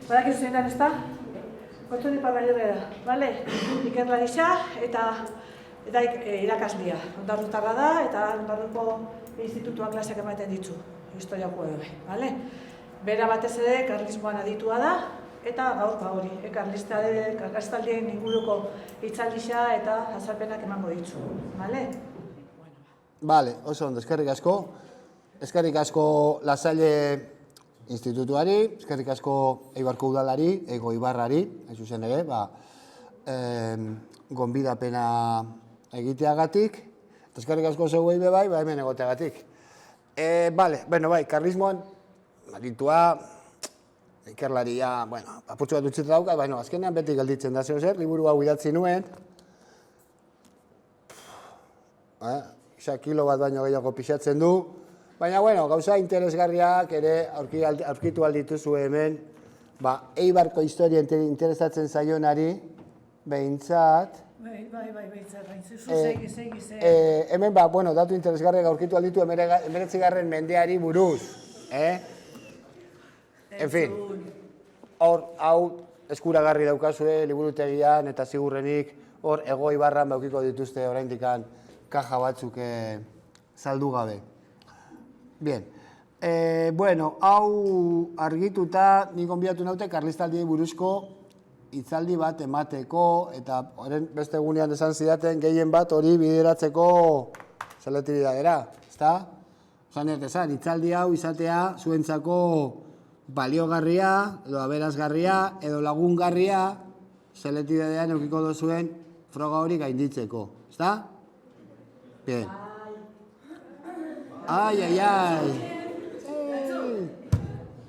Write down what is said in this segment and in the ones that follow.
Badak ez zein ez da? Gotzoni Parragirre da, bale? Ikerla gisa eta irakaslia. Ondarrutarra da eta Ondarruko institutuak klaseak ematen ditzu, historiako edo, bale? Bera batez ere karlismoan aditua da eta gaur hori, karlistaldien inguruko hitzaldisa eta azalpenak emango ditzu, bale? Bale, oso ondo, eskerrik asko. Eskerrik asko Lasalle institutuari, eskerrik asko Eibarko udalari, Ego Ibarrari, hain zuzen ere, gonbidapena egiteagatik, eta eskerrik asko zeuei be bai, hemen egoteagatik. Bale, bai, karlismoan, aditua, ikerlaria, apurtxo bat utzitu daukat, azkenean beti gelditzen da zeo zer, liburu hau idatzi nuen, isa kilo bat baino gehiago pixatzen du, baina, gauza interesgarriak ere aurkitu aldituzu hemen, Eibarko historia interesatzen zaionari, behintzat. Hemen, datu interesgarriak aurkitu alditu 19. mendeari buruz. En fin, hau eskuragarri daukazue, liburutegian eta zigurrenik, hor Ego Ibarran baukiko dituzte oraindikan kaja batzuk saldu gabe. Bien, hau argituta nik gonbidatu naute karlistaldiei buruzko hitzaldi bat emateko eta beste egunean esan zidaten gehien bat hori bideratzeko seletibidadera, ezta? Osan esan, hitzaldi hau izatea zuentzako baliogarria, edo aberasgarria, edo lagungarria seletibidadean eukiko dozuen froga hori gainditzeko, ezta? Bien. Ai.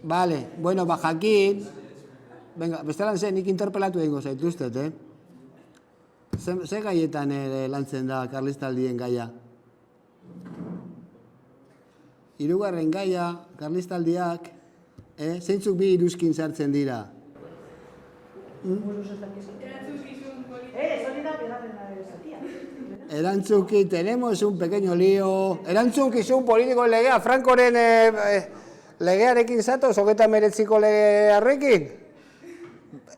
Bale, jakin. Venga, bestelan nik interpelatu egingo zaituztet, Ze gaietan lantzen da karlistaldien gaia? Hirugarren gaia, karlistaldiak, zeintzuk bi iruzkin sartzen dira? Erantzuki, tenemos un pequeño lío. Erantzukizun politiko legea, Frankoren legearekin zatoz, 19ko legearekin?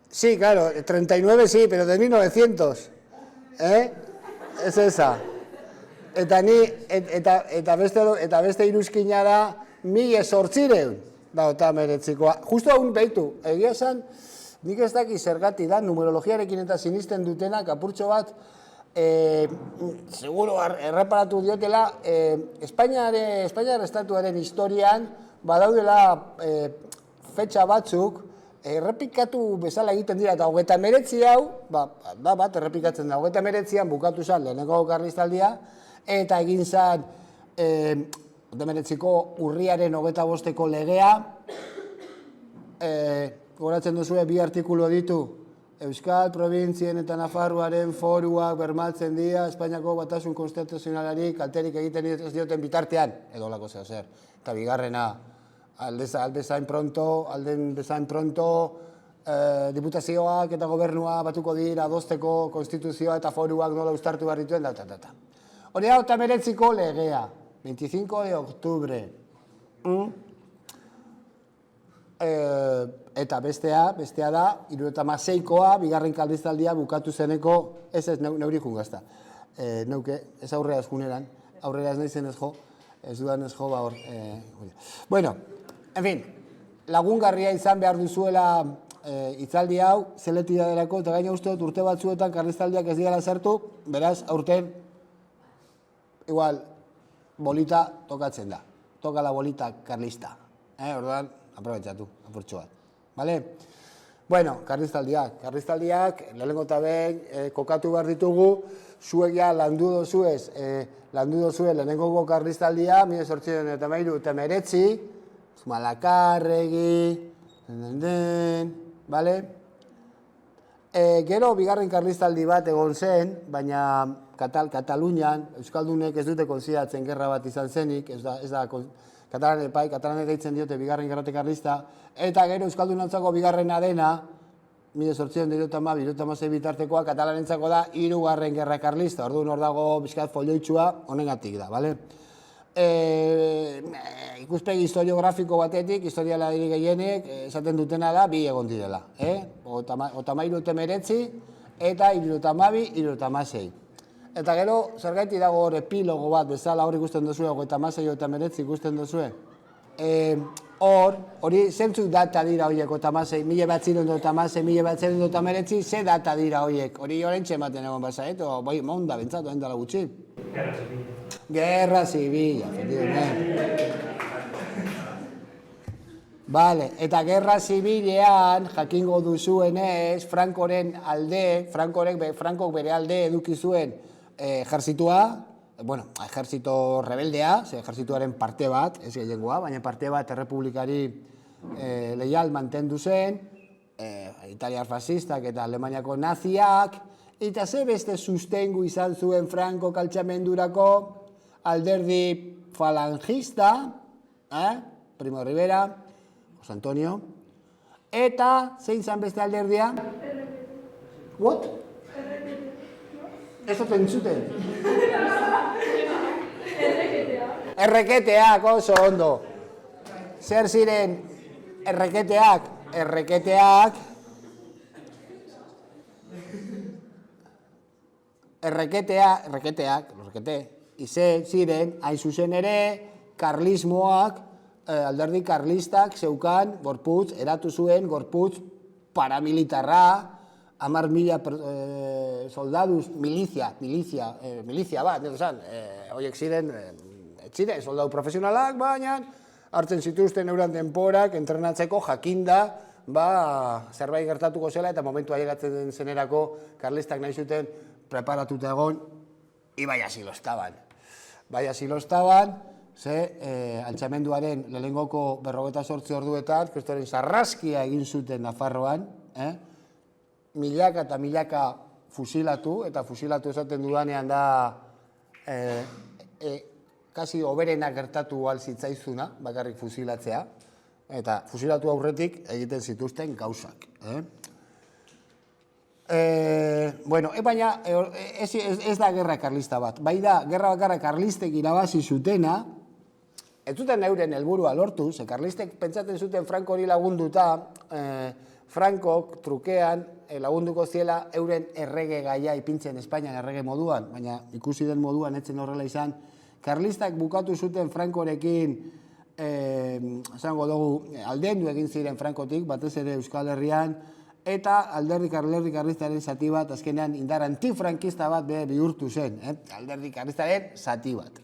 Sí, claro, 39 sí, pero de 1900. Es esa. Eta beste iruzkina da 1800. Da, 19koa. Justo hau behitu, egia esan, nik ez daki zergati da, numerologiarekin eta sinisten dutenak apurtxo bat, seguro erreparatu diotela, Espainiar estatuaren historian badaudela fetxa batzuk errepikatu bezala egiten dira, eta 19 hau, bat errepikatzen da, 19an bukatu zen lehenengo karlistaldia, eta egin zen 19ko urriaren 25ko legea, goratzen duzue bi artikulu ditu, Euskal Probintzien eta Nafarroaren foruak bermatzen dira Espainiako batasun konstituzionalari kalterik egiten ez dioten bitartean, edo lako zer. Eta bigarrena, alden bezain pronto, diputazioak eta gobernua batuko dira adosteko konstituzioa eta foruak nola ustartu behar dituen, da. Hori da, 19ko legea, 25 de octubre. Eta bestea da, 76koa, bigarren karlistaldia bukatu zeneko, ez neuri jungazta. Neuke, ez aurrera eskuneran, aurrera ez nahizen ez jo, ez dudan ez jo, hor. Bueno, en fin, lagungarria izan behar duzuela hitzaldi hau, seletidaderako, eta gaina uste dut urte batzuetan karlistaldiak ez dira sartu, beraz, aurten, igual, bolita tokatzen da. Toka la bolita karlista. Orduan, aprobetxatu, apurtxo bat. Vale? Bueno, karlistaldiak, lehenengo eta behin, kokatu behar ditugu, zuek ja landu dozuez lehenengo karlistaldia, 1813, Malakarregi, vale? Gero, bigarren karlistaldi bat egon zen, baina Katalunian, Euskaldunek ez dute konsideratzen gerra bat izan zenik, ez da Katalanek deitzen diote bigarren gerrate karlista, eta gero Euskaldunantzako bigarrena dena, 1812 bitartekoa, Katalanentzako da hirugarren gerra karlista, orduan hor dago bizkat folioitsua honengatik da, bale? ikuspegi historiografiko batetik, historialari gehienek esaten dutena da bi egon direla. 33-39 eta 72-76. Eta gero, zergaiti dago hor epilogo bat bezala hor ikusten duzue, 36-39 ikusten duzue. Hori zentzuk data dira horiek, 1986-1989, ze data dira horiek. Hori horrentxe ematen egon baza, bai, monda, bentsatu, endala gutxi. Guerra Zibila, efectivamente. Vale, eta Gerra Zibilean, jakingo duzuenez, Frankoren alde, Frankok bere alde eduki zuen ejertzitua, ejertzito rebeldea, ejertzituaren parte bat, ez gehiengoa, baina parte bat errepublikari leial mantendu zen, italiar fascistak eta Alemaniako naziak, eta ze beste sustengu izan zuen Franko altxamendurako alderdi falangista, Primo Rivera, José Antonio, eta zein zan beste alderdia? What? Ez oten zuten? Erreketeak, oso ondo. Zer ziren erreketeak? Erreketeak izan ziren, hain zuzen ere, karlismoak, alderdi karlistak zeukan gorputz, eratu zuen gorputz paramilitarra, 10.000 soldaduz, milizia bat, horiek ziren, soldadu profesionalak, baina hartzen zituzten euran denporak, entrenatzeko jakinda, zerbait gertatuko zela, eta momentu ailegatzen zenerako karlistak nahi zuten preparatuta egon, bai asilo estaban, altxamenduaren lehenengoko 48 orduetan, kristoren sarraskia egin zuten Nafarroan, milaka eta milaka fusilatu, eta fusilatu esaten dudanean da kasi oberenak gertatu alzitzaizuna, bakarrik fusilatzea, eta fusilatu aurretik egiten zituzten gauzak. Baina ez da gerra karlista bat, bai da gerra bakarra karlistek irabazi zutena, ez zuten euren helburua lortu, ze karlistek pentsatzen zuten Franko hori lagunduta, Frankok trukean lagunduko ziela euren errege gaia ipintzen Espainian errege moduan, baina ikusi den moduan etzen horrela izan, karlistak bukatu zuten Frankorekin, esango dugu, aldendu egin ziren Frankotik, batez ere Euskal Herrian, eta alderdi karlistaren zati bat, azkenean indar antifrankista bat bihurtu zen, alderdi karlistaren zati bat.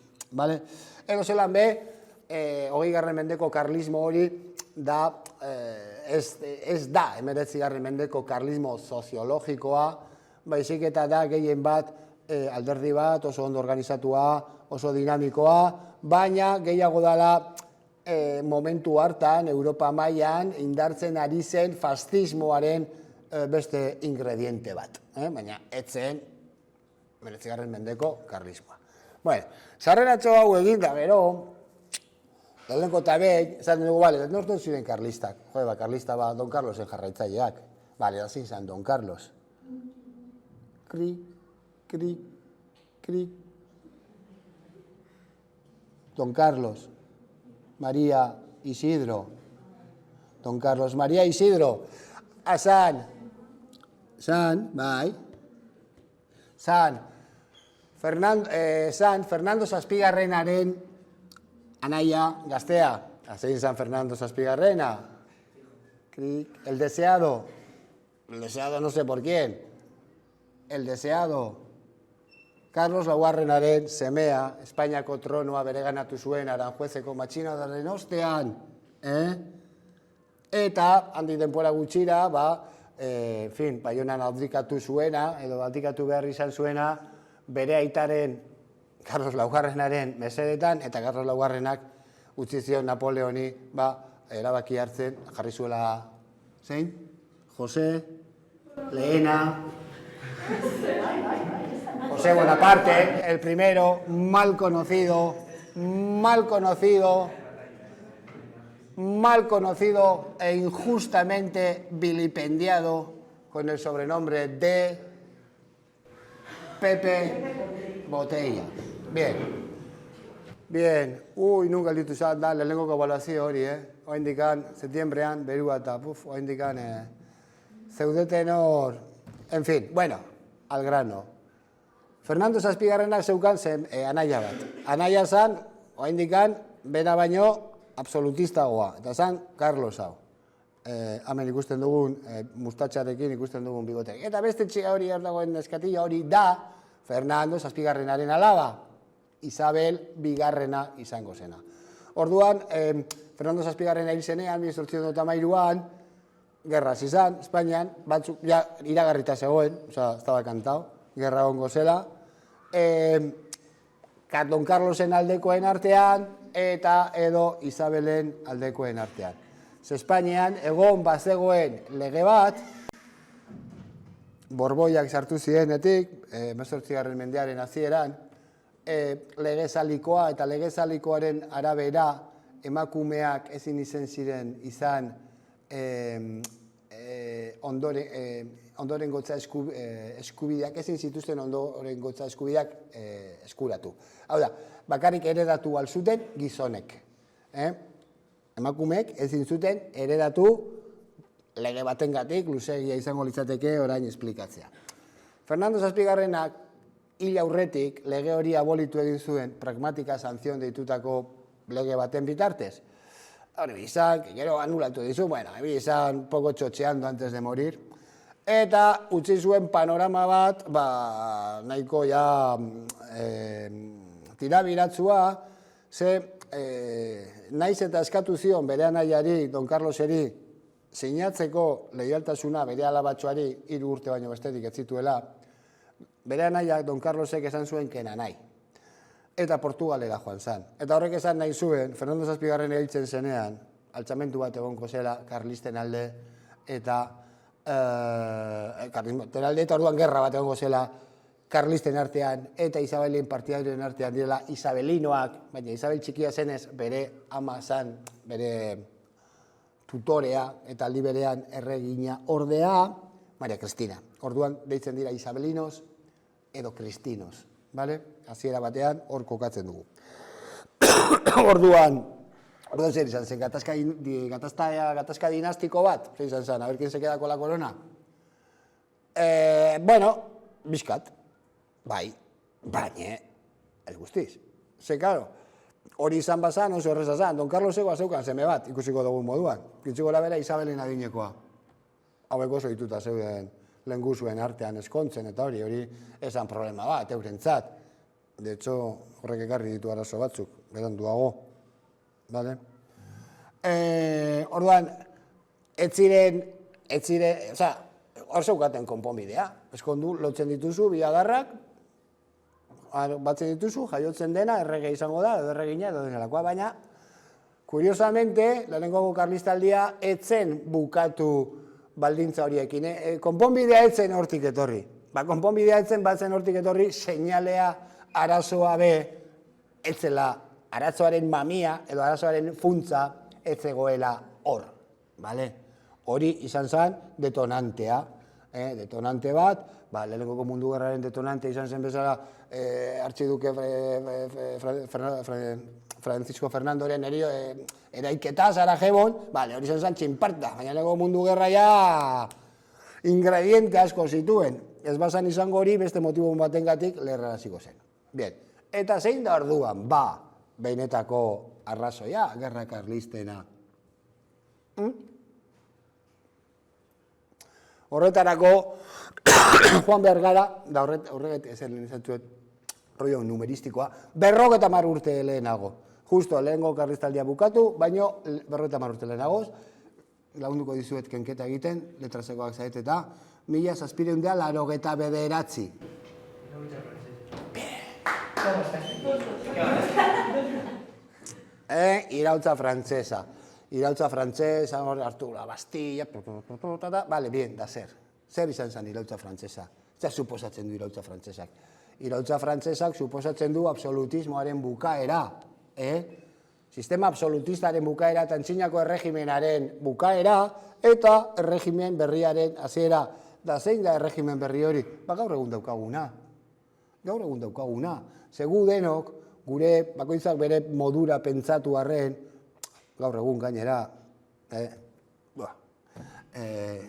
Ego zelan 20. mendeko karlismo hori da, ez da 19. mendeko karlismo soziologikoa, baizik eta da gehien bat alderdi bat oso ondo organizatua, oso dinamikoa, baina gehiago dela momentu hartan, Europa mailan indartzen ari zen fascismoaren beste ingrediente bat, baina etzen 19. mendeko karlismoa. Sarreratxo hau egin da gero, lehenko eta behin, esaten dugu, nortu ziren karlistak. Karlista Don Carlosen jarraitzaileak. Hazin zen Don Carlos. Krik, krik, krik. Don Carlos María Isidro. Don Carlos María Isidro. San Fernando Zazpigarrenaren anaia gaztea. Zein San Fernando Zazpigarrena. El deseado. El deseado no sé por quién. El deseado. Carlos Laugarrenaren semea, Espainiako tronoa bereganatu zuen Aranjuezeko matxinadaren ostean. Eta, handik denbora gutxira, Baionan aldikatu zuena, edo aldikatu behar izan zuena, bere aitaren Carlos Laugarrenaren mesedetan, eta Carlos Laugarrenak utzi zion Napoleoni erabaki hartzen, jarri zuela zein? José Lehena, José Bonaparte, el primero, mal conocido e injustamente vilipendiado con el sobrenombre de Pepe Botella. Bien. Bien, nun galditu zat da, lehenengoko ebaluazio hori, Oaindikan, septiembrean, berua eta, oaindikan, zeudeten hor, en fin, bueno, al grano. Fernando Zazpigarrenak zeukan zen anaia bat. Anaia zan, oaindikan, bera baino, absolutistagoa, eta zan, Carlos hau. Hemen ikusten dugun, mustatxarekin ikusten dugun bigotek. Eta beste txiga hori dagoen neskatila hori da, Fernando Zazpigarrenaren alaba. Isabel bigarrena izango zena. Orduan, Fernando Zazpigarrena hil zenean, 1893an, gerra izan, Espainian, batzuk, ja, iragarrita zegoen, oza, estaba kantao, gerra hongo zela, Don Carlosen aldekoen artean, eta edo Isabelen aldekoen artean. Espainian, egon bazegoen lege bat, Borboiak sartu zirenetik, 18. mendearen hasieran, legezalikoa eta legezalikoaren arabera emakumeak ezin izan ondorengotza eskubideak, ezin zituzten ondorengotza eskubideak eskuratu. Hau da, bakarrik heredatu alzuten gizonek. Emakumeek ezin zuten heredatu lege batengatik, luzegia izango litzateke orain esplikatzea. Fernando Zazpigarrenak hil aurretik lege hori abolitu egin zuen pragmatika sanzion deitutako lege baten bitartez. Hori izan, gero anulatu dizu, bueno, izan poco txotxeando antes de morir. Eta utzi zuen panorama bat, nahiko ja tirabiratzua, ze naiz eta eskatu zion bere anaiari, Don Carloseri, sinatzeko leialtasuna bere alabatxoari 3 urte baino bestetik ez zituela, bere anaiak Don Carlosek esan zuen kena nahi. Eta Portugalera joan zan. Eta horrek esan nahi zuen, Fernando Zazpigarren hiltzen zenean, altxamentu bat egonko zela, karlisten alde, eta orduan gerra bat egongo zela, karlisten artean, eta Isabelin partidarioen artean direla Isabelinoak, baina Isabel txikia zenez, bere ama zan, bere tutorea, eta aldi berean erregina ordea, Maria Cristina. Orduan deitzen dira Isabelinos, edo kristinos, bale? Hasiera batean hor kokatzen dugu. Orduan zer izan zen, gatazka dinastiko bat, zer izan zen, a ver quién se queda con la corona. Bueno, bizkat, bai, baina, ez guztiz. Ze, karo, hori izan bazan, oso horreza zan, Don Carloseko azeukan seme bat, ikusiko dugun moduan. Ikusiko labera Isabelen adinekoa. Hauek oso dituta zeuden lehengusuen artean eskontzen, eta hori esan problema bat, eurentzat. De hecho, horrek ekarri ditu arazo batzuk, beranduago. Orduan, ez ziren, hor zeukaten konponbidea. Eskondu, lotzen dituzu, bi adarrak, batzen dituzu, jaiotzen dena, errege izango da, edo erregina, edo denelakoa, baina, kuriosamente, lehenengo karlistaldia etzen bukatu baldintza horiekin. Konponbidea etzen hortik etorri. Konponbidea etzen batzen hortik etorri, seinalea arazoa be, etzela arazoaren mamia, edo arazoaren funtza, etzegoela hor. Hori izan zen detonantea. Detonante bat, lehenengoko mundu gerraren detonante izan zen bezala artxiduke Francisco Fernandoren eraiketa Sarajebon, hori izan zen txinparta, baina lehenengoko mundu gerra ja ingrediente asko zituen. Ez bazan izango hori beste motibun batengatik leherraraziko zen. Bien, eta zein da orduan, behinetako arrazoia, gerra karlistena. Horretarako, joan behar gara, da horregatik ezer lehen izatzuet, rollo numeristikoa, 50 urte lehenago. Justo, lehengo karlistaldia bukatu, baino 50 urte lehenagoz, lagunduko dizuet kenketa egiten, letrasekoak zaet eta, 1789. Iraultza frantzesa. Iraultza frantzesa, hartu la Bastilla, bale, bien, da zer. Zer izan zen iraultza frantzesa? Zer suposatzen du iraultza frantzesak? Iraultza frantzesak suposatzen du absolutismoaren bukaera. Sistema absolutistaren bukaera eta antzinako erregimenaren bukaera eta erregimen berriaren hasiera. Da zein da erregimen berri hori? Gaur egun daukaguna. Gaur egun daukaguna. Segu denok gure bakoitzak bere modura pentsatu arren, gaur egun gainera,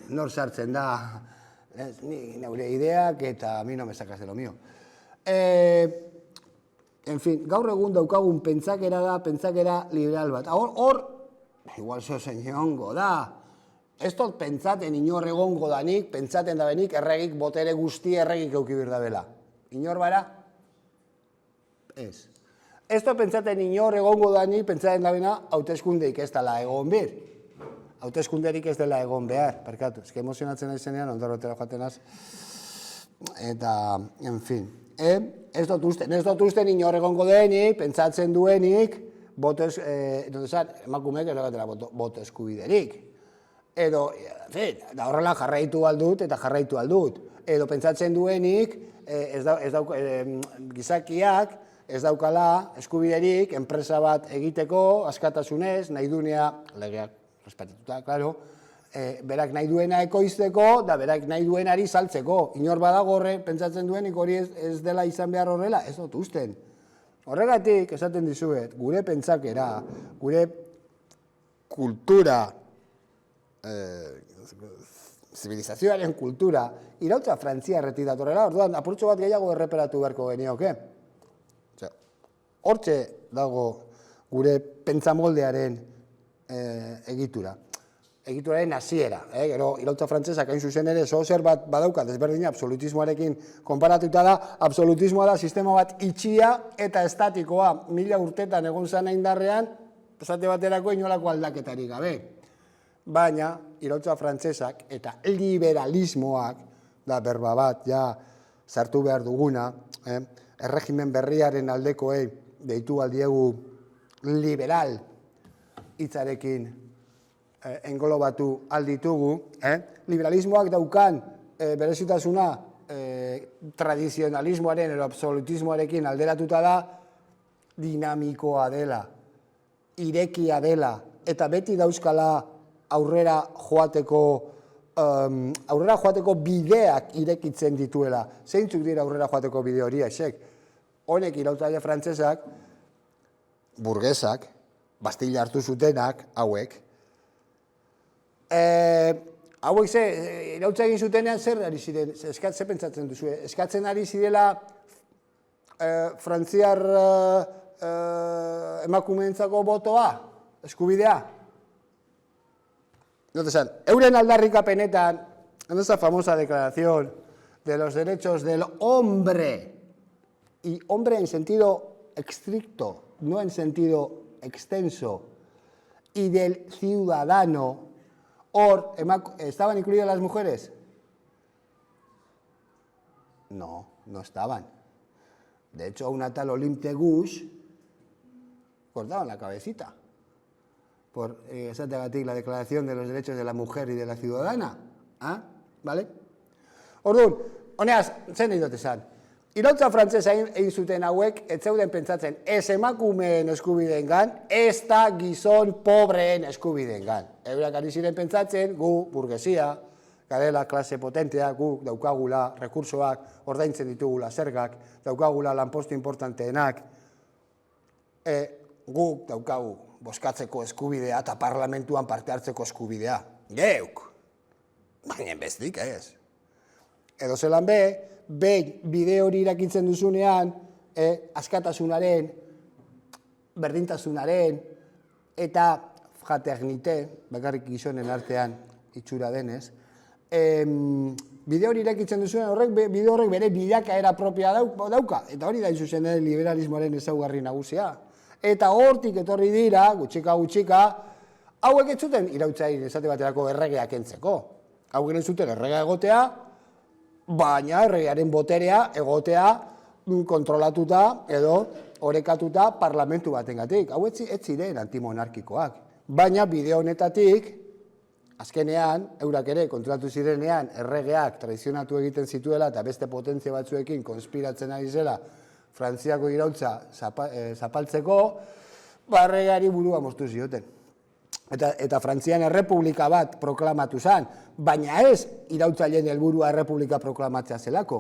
nor sartzen da, neure ideak eta a mi no me sacas de lo mío. En fin, gaur egun daukagun pentsakera da, pentsakera liberal bat. Hor, igual zozen egongo da. Ez dut pentsaten inor egongo danik, pentsaten da benik erregik botere guzti erregik eukibir da bela. Inor bara? Ez. Ez dut pentsaten inor egongo danik, pentsaten da bena, hauteskundeik ez dela egon bir. Hauteskunderik ez dela egon behar, perkatu. Ez que emozionatzen aizenean, ondorrotera joatenaz. Eta, en fin. Ez dut usten inor egongo denik, pentsatzen duenik, emakumeek ez dagatela boto eskubiderik. Edo, da horrela jarraitu aldut eta jarraitu aldut. Edo pentsatzen duenik, gizakiak ez daukala eskubiderik, enpresa bat egiteko, askatasunez, nahi dunea, legeak respetatuta, klaro, berak nahi duena ekoizteko, da berak nahi duenari saltzeko. Inor badago horre, pentsatzen duenik hori ez dela izan behar horrela, ez dut usten. Horregatik, esaten dizuet, gure pentsakera, gure kultura, zibilizazioaren kultura, irautza Frantziarretik datorrela, orduan, apurtxo bat gehiago erreperatu beharko genioke. Hortxe dago gure pentsamoldearen egitura. Egituraren hasiera. Gero, irautza frantzesak hain zuzen ere, zer bat badauka, desberdina, absolutismoarekin konparatuta da, absolutismoa da sistema bat itxia eta estatikoa, 1000 urtetan egon zana indarrean, esate baterako inolako aldaketarik gabe. Baina, irautza frantzesak eta liberalismoak, da berba bat, ja, sartu behar duguna, erregimen berriaren aldekoei, deitu aldiegu liberal hitzarekin engolobatu alditugu, liberalismoak daukan berezitasuna tradizionalismoaren edo absolutismoarekin alderatuta da dinamikoa dela, irekia dela, eta beti dauzkala aurrera joateko bideak irekitzen dituela. Zeintzuk dira aurrera joateko bide horiek? Honek irautzaile frantzesak, burgesak, Bastilla hartu zutenak, hauek, hauek irautza egin zutenean zer ari ziren, ze pentsatzen duzu, eskatzen ari zirela frantziar emakumeentzako botoa, eskubidea. Euren aldarrikapenetan, en esa famosa declaración de los derechos del hombre, y hombre en sentido estricto, no en sentido extenso, y del ciudadano, ¿estaban incluidas las mujeres? No, no estaban. De hecho, a una tal Olympe de Gouges cortaban la cabecita por la Declaración de los Derechos de la Mujer y de la Ciudadana. ¿Vale? Orduan, honeaz, zen nahi dut esan. Irautza frantzesa egin zuten hauek, ez zeuden pentsatzen ez emakumeen eskubideengan, ez da gizon pobreen eskubideengan. Eurak ari ziren pentsatzen, gu, burgesia, garela klase potentea, gu daukagula rekursoak, ordaintzen ditugula zergak, daukagula lanpostu importanteenak, gu daukagu bozkatzeko eskubidea eta parlamentuan parte hartzeko eskubidea. Geuk! Baina bestik ez. Edo zelan bide hori irakitzen duzunean, askatasunaren, berdintasunaren, eta fraternite, bakarrik gizonen artean itxura denez, bide hori irakitzen duzunean, bide horrek bere bilakaera propia dauka, eta hori da izuzen liberalismoaren ezaugarri nagusia. Eta hortik etorri dira, gutxika, hauek ez zuten irautzain esate baterako erregeak entzeko. Hauek ez zuten erregea egotea, baina erregearen boterea egotea kontrolatuta edo orekatuta parlamentu batengatik. Hau ez ziren antimonarkikoak. Baina bide honetatik, azkenean, eurak ere kontrolatu zirenean erregeak tradizionatu egiten zituela eta beste potentzia batzuekin konspiratzen ari zela Frantziako irautza zapaltzeko, erregeari burua moztu zioten. Eta Frantzian errepublika bat proklamatu zen, baina ez irautzaile helburua errepublika proklamatzea zelako.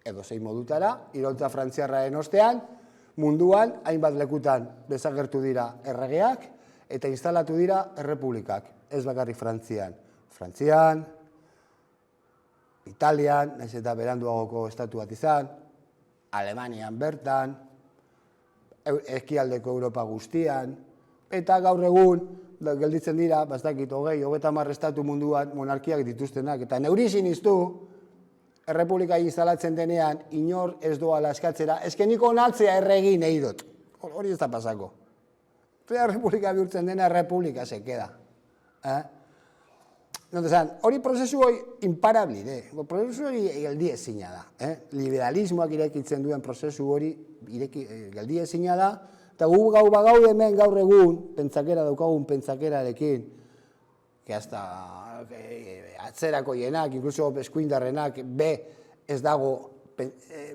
Edo zein modutara, irautza frantziarraren ostean, Munduan, hainbat lekutan desagertu dira erregeak eta instalatu dira errepublikak. Ez bakarrik Frantzian. Frantzian, Italian, nahiz eta beranduagoko estatu bat izan, Alemanian bertan, ekialdeko Europa guztian, eta gaur egun, gelditzen dira, bastakit, 30 estatu munduan monarkiak dituztenak, eta neuri siniztu, errepublika instalatzen denean, inor ez doala eskatzera, niko natzea erregi nahi dut. Hori ez da pasako. Errepublika bihurtzen dena, errepublika se queda. Hori prozesu hori imparabli, prozesu hori geldi ezina da. Liberalismoak irekitzen duen prozesu hori geldi ezina da, eta gu bagaude hemen gaur egun, pentsakera daukagun pentsakerarekin, hasta atzerako jenak, inkluso eskuindarrenak, ez dago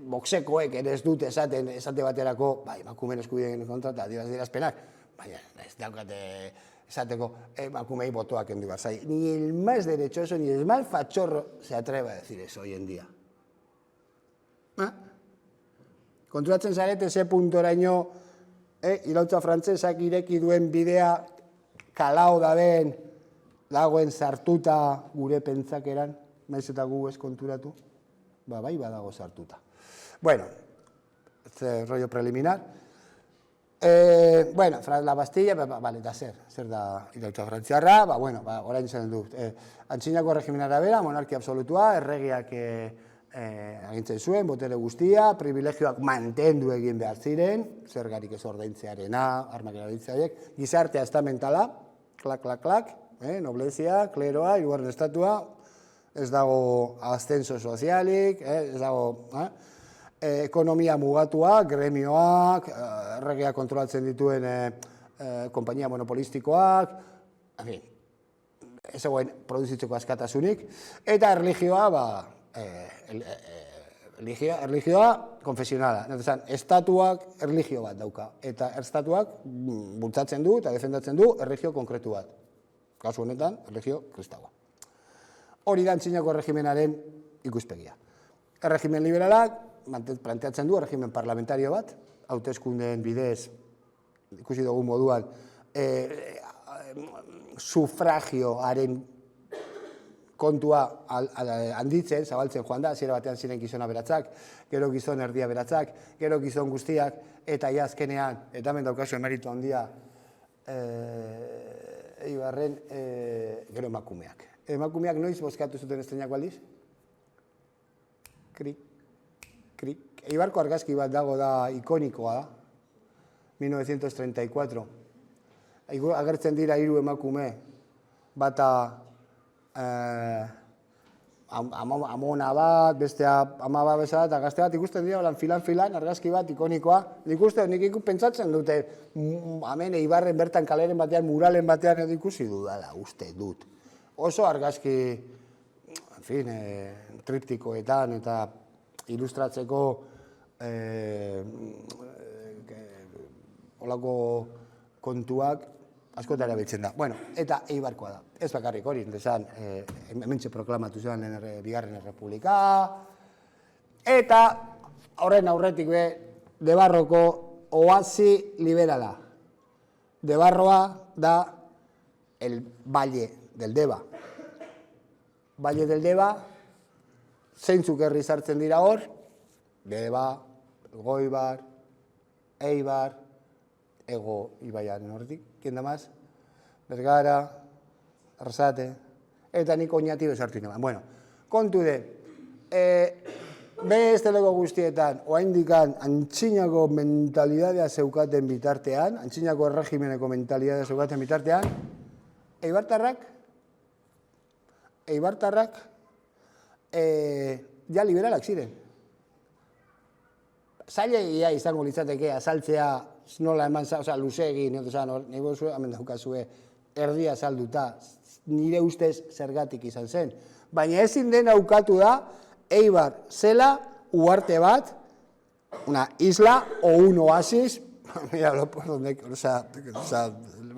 boxekoek ere ez dute esate baterako, emakumeen eskubideen kontra eta adierazpenak, baina ez daukate esateko emakumei botoak hendu bat. Ni el más derechoso, ni el más fachorro se atreva a decir eso hoy en día. Konturatzen zarete ze puntoraino iraultza frantzesak ireki duen bidea kalao dagoen sartuta gure pentsakeran, naiz eta gu ez konturatu? Bai badago sartuta. Bueno, rollo preliminar. Bueno, la Bastilla, vale, da zer da iraultza frantziarra, orain izan dut. Antzinako regimen arabera, monarkia absolutua, erregeak agintzen zuen, botere guztia, privilegioak mantendu egin behar ziren, zergarik ez ordaintzearena, armak erabiltzaileek, gizartea estamentala, klak, noblezia, kleroa, hirugarren estatua, ez dago ascenso sozialik, ez dago ekonomia mugatua, gremioak, erregeak kontrolatzen dituen konpainia monopolistikoak, ez zegoen produzitzeko askatasunik, eta erlijioa, erlijioa konfesionala. Estatuak erlijio bat dauka, eta estatuak bultzatzen du eta defendatzen du erlijio konkretu bat. Kasu honetan, erlijio kristaua. Hori da antzinako erregimenaren ikuspegia. Erregimen liberalak planteatzen du erregimen parlamentario bat, hauteskundeen bidez, ikusi dugu moduan, sufragioaren kontua handitzen, zabaltzen joan da, hasiera batean ziren gizon aberatzak, gero gizon erdia aberatzak, gero gizon guztiak, eta azkenean, eta hemen daukazu emeritu handia, Eibarren, gero emakumeak. Emakumeak noiz bozkatu zuten estrenako aldiz? Krik. Eibarko argazki bat dago da ikonikoa da, 1934. Agertzen dira 3 emakume, bata amona bat, bestea ama bat bezala, eta gazte bat ikusten dira filan, argazki bat ikonikoa. Nik pentsatzen dute, hemen Eibarren bertan kaleren batean, muralen batean edo ikusi dudala, uste dut. Oso argazki, triptikoetan eta ilustratzeko olako kontuak askotara biltzen da. Bueno, eta Eibarkoa da. Ez bakarrik hori, hementxe proklamatu zean bigarren errepublika, eta horren aurretik Debarroko oasi liberala. Debarroa da el Valle del Deba. Valle del Deba, zeintzuk herri sartzen dira hor, Deba, Goibar, Eibar, Ego Ibaiaren horretik, kien da maz? Bergara, Arrasate, eta nik oinati bezartu inoan. Bueno, kontu besteleko guztietan, oaindikan antzinako mentalidadea zeukaten bitartean, antzinako erregimeneko mentalidadea zeukaten bitartean, Eibartarrak ja liberalak ziren. Zailegia izango litzateke azaltzea nola eman, luze egin, nahi bozu, hemen daukazue, erdia azalduta, nire ustez zergatik izan zen. Baina ezin dena ukatu da, Eibar zela, uarte bat, una isla o un oasis,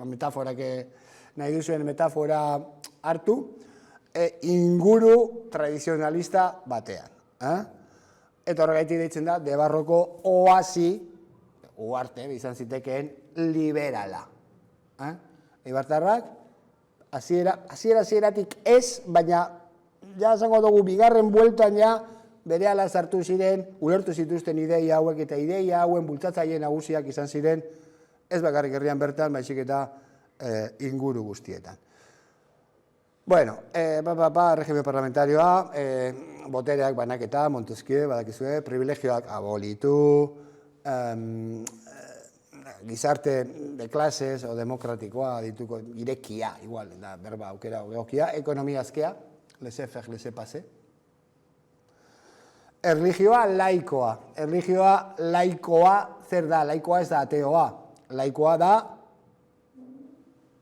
metafora que nahi duzuen metafora hartu, inguru tradizionalista batean. Eta horregaitik deitzen da, Debarroko oasi, Ugarte izan zitekeen liberala. Eibartarrak, hasieratik ez, baina ja esango dugu bigarren bueltan ja berehala sartu ziren, ulertu zituzten ideia hauek eta ideia hauen bultzatzaile nagusiak izan ziren, ez bakarrik herrian bertan, baizik eta inguru guztietan. Bueno, regime parlamentarioa, botereak banaketa, Montesquieu, badakizue, privilegioak abolitu, gizarte de klases o demokratikoa dituko irekia, igual, da berba aukera egokia, ekonomia azkea, laissez-faire, laissez-passer. Erlijioa laikoa zer da? Laikoa ez da ateoa. Laikoa da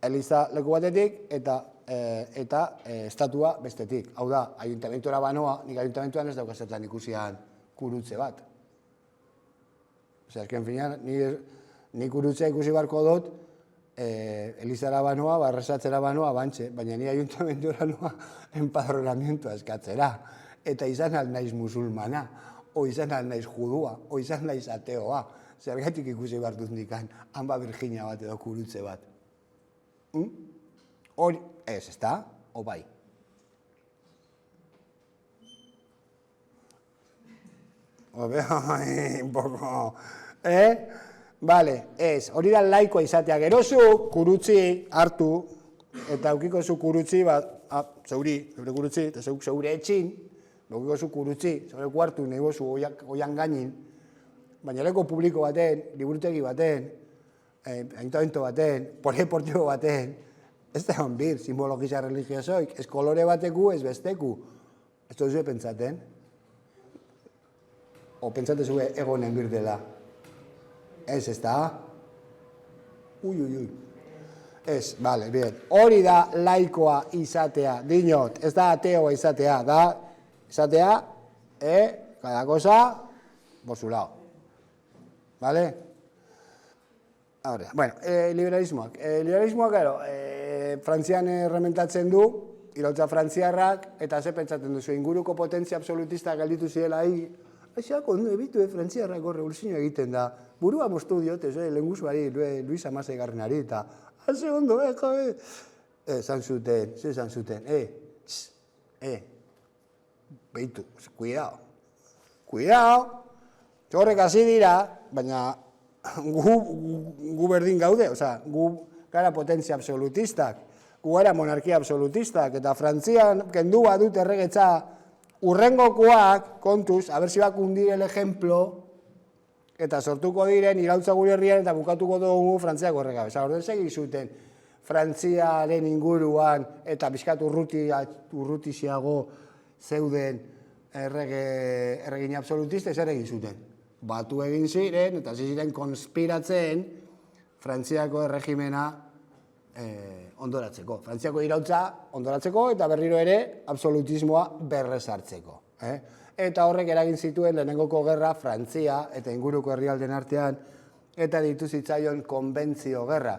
eliza leku batetik eta estatua bestetik. Hau da, ayuntamentuara banoa, nik ayuntamentuan ez daukazetan ikusian kurutze bat. Osea, esken finean, nik kurutze ikusi barko dut, elizara banoa, barresatzera banoa, bantxe, baina ni ayuntamentuara noa empadronamientoa eskatzera. Eta izan naiz musulmana, o izan naiz judua, o izan naiz ateoa. Zergatik ikusi behar dut nikan, hanba Virginia bat edo kurutze bat. Hori, ez da, o bai. Un poco, Vale, ez, hori da laikoa izatea. Gerozu kurutzi hartu, eta eukiko zu kurutzi, zeure kurutzi, eta zeure etxin, eukiko zu kurutzi, zeure kuartu, nahi bozu oian gainin, baina leko publiko baten, liburutegi baten, ayuntamiento baten, polideportibo baten, ez da hon bir, simbologizia religiosoik, ez kolore bateku, ez besteku. Ez duzue pentsaten? O pentsatezue egonen bir dela? Ez da? Ui. Ez, bale, bien. Hori da laikoa izatea, dinot, ez da ateoa izatea, da izatea, cada cosa por su lado. Vale? Ahora, bueno, liberalismoak. Liberalismoak, claro, Frantzian errementatzen du, irautza frantziarrak, eta ze pentsatzen duzu, inguruko potentzia absolutista galditu zirela aixak ondo ebitu, frantziarrako revoluzioa egiten da. Burua moztu diotez, lehengusuari, Luis Amasei garrenari, eta haze ondo, jabe. Zan zuten, behitu, cuidao, txorrek hasi dira, baina gu berdin gaude, oza, gu gara potentzia absolutistak, gu gara monarkia absolutistak, eta Frantzian kendu badut erregetza urrengokoak, kontuz, habersi bakundir el ejemplo, eta sortuko diren irautza gure herrian eta bukatuko dugu Frantziako erregabe. Orden segi zuten Frantziaren inguruan eta bizkat urrutixiago zeuden erregin absolutista zer egin zuten. Batu egin ziren eta ziren konspiratzen Frantziako erregimena ondoratzeko. Frantziako irautza ondoratzeko eta berriro ere absolutismoa berrezartzeko. Eta horrek eragin zituen lehenengoko gerra Frantzia eta inguruko herrialden artean eta ditu zitzaion konbentzio gerra.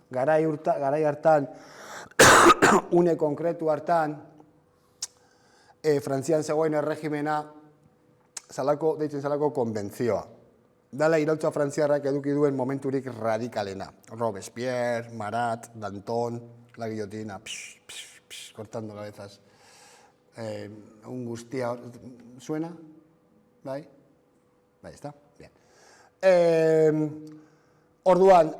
Garai hartan, une konkretu hartan, Frantzian zegoen erregimena deitzen zalako konbentzioa. Dala irautza frantziarrak eduki duen momenturik radikalena. Robespierre, Marat, Danton, la guillotina, cortando cabezas. Un guztia, ¿suena? Bai? Bai, está, bien. Orduan,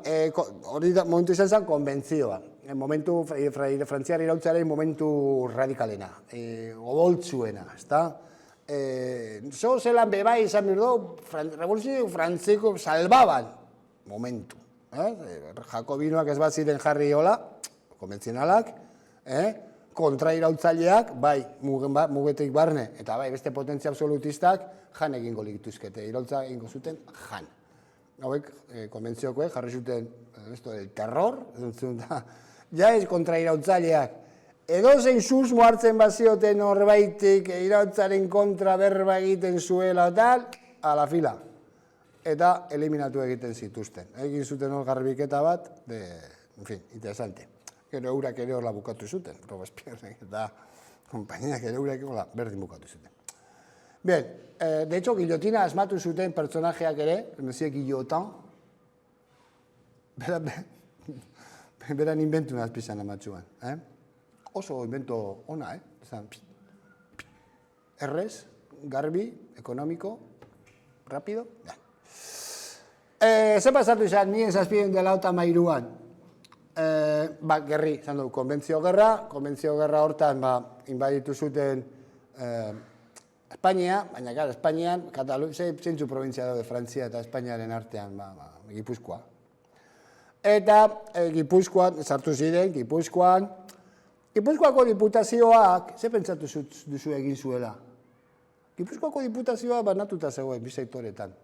hori momentu izan zen konbentzioa. Momentu frantziar irautzaren momentu radikalena, odoltzuena, ezta? Zelan bebai izan birdo, revoluzio frantziko salbaban momentu. Jakobinoak ez bat ziren jarri hola, konbentzionalak, kontra irautzaileak, bai, mugetik barne, eta bai, beste potentzia absolutistak jan egingo lituzkete, irautza egingo zuten jan. Hauek, konbentziokoek, jarri zuten, esto del terror, ja ez kontra irautzaileak, edo zein susmo hartzen bazioten horbaitik irautzaren kontra berba egiten zuela tal, a la fila. Eta eliminatu egiten zituzten. Egin zuten hor garbiketa bat, en fin, interesante. Gero eurak ere horla bukatu zuten, Robespierre eta kompainiak ere eurak horla berdin bukatu zuten. Bien, de hecho, guillotina asmatu zuten personajeak ere, Monsieur Guillotin, beran inventu nazpizan amatxuan. Oso invento ona, errez, garbi, ekonomiko, rapido. Ze pasatu izan, nien zazpiden dela eta mairuan. Gerri, izan dugu, konbentzio gerra hortan inbaditu zuten Espainia, baina gara, Espainian, zeintzu provintzia daude Frantzia eta Espainiaren artean, Gipuzkoa. Eta Gipuzkoan, sartu ziren, Gipuzkoako diputazioak, ze pentsatu duzu egin zuela? Gipuzkoako diputazioa banatuta zegoen, bi sektoretan.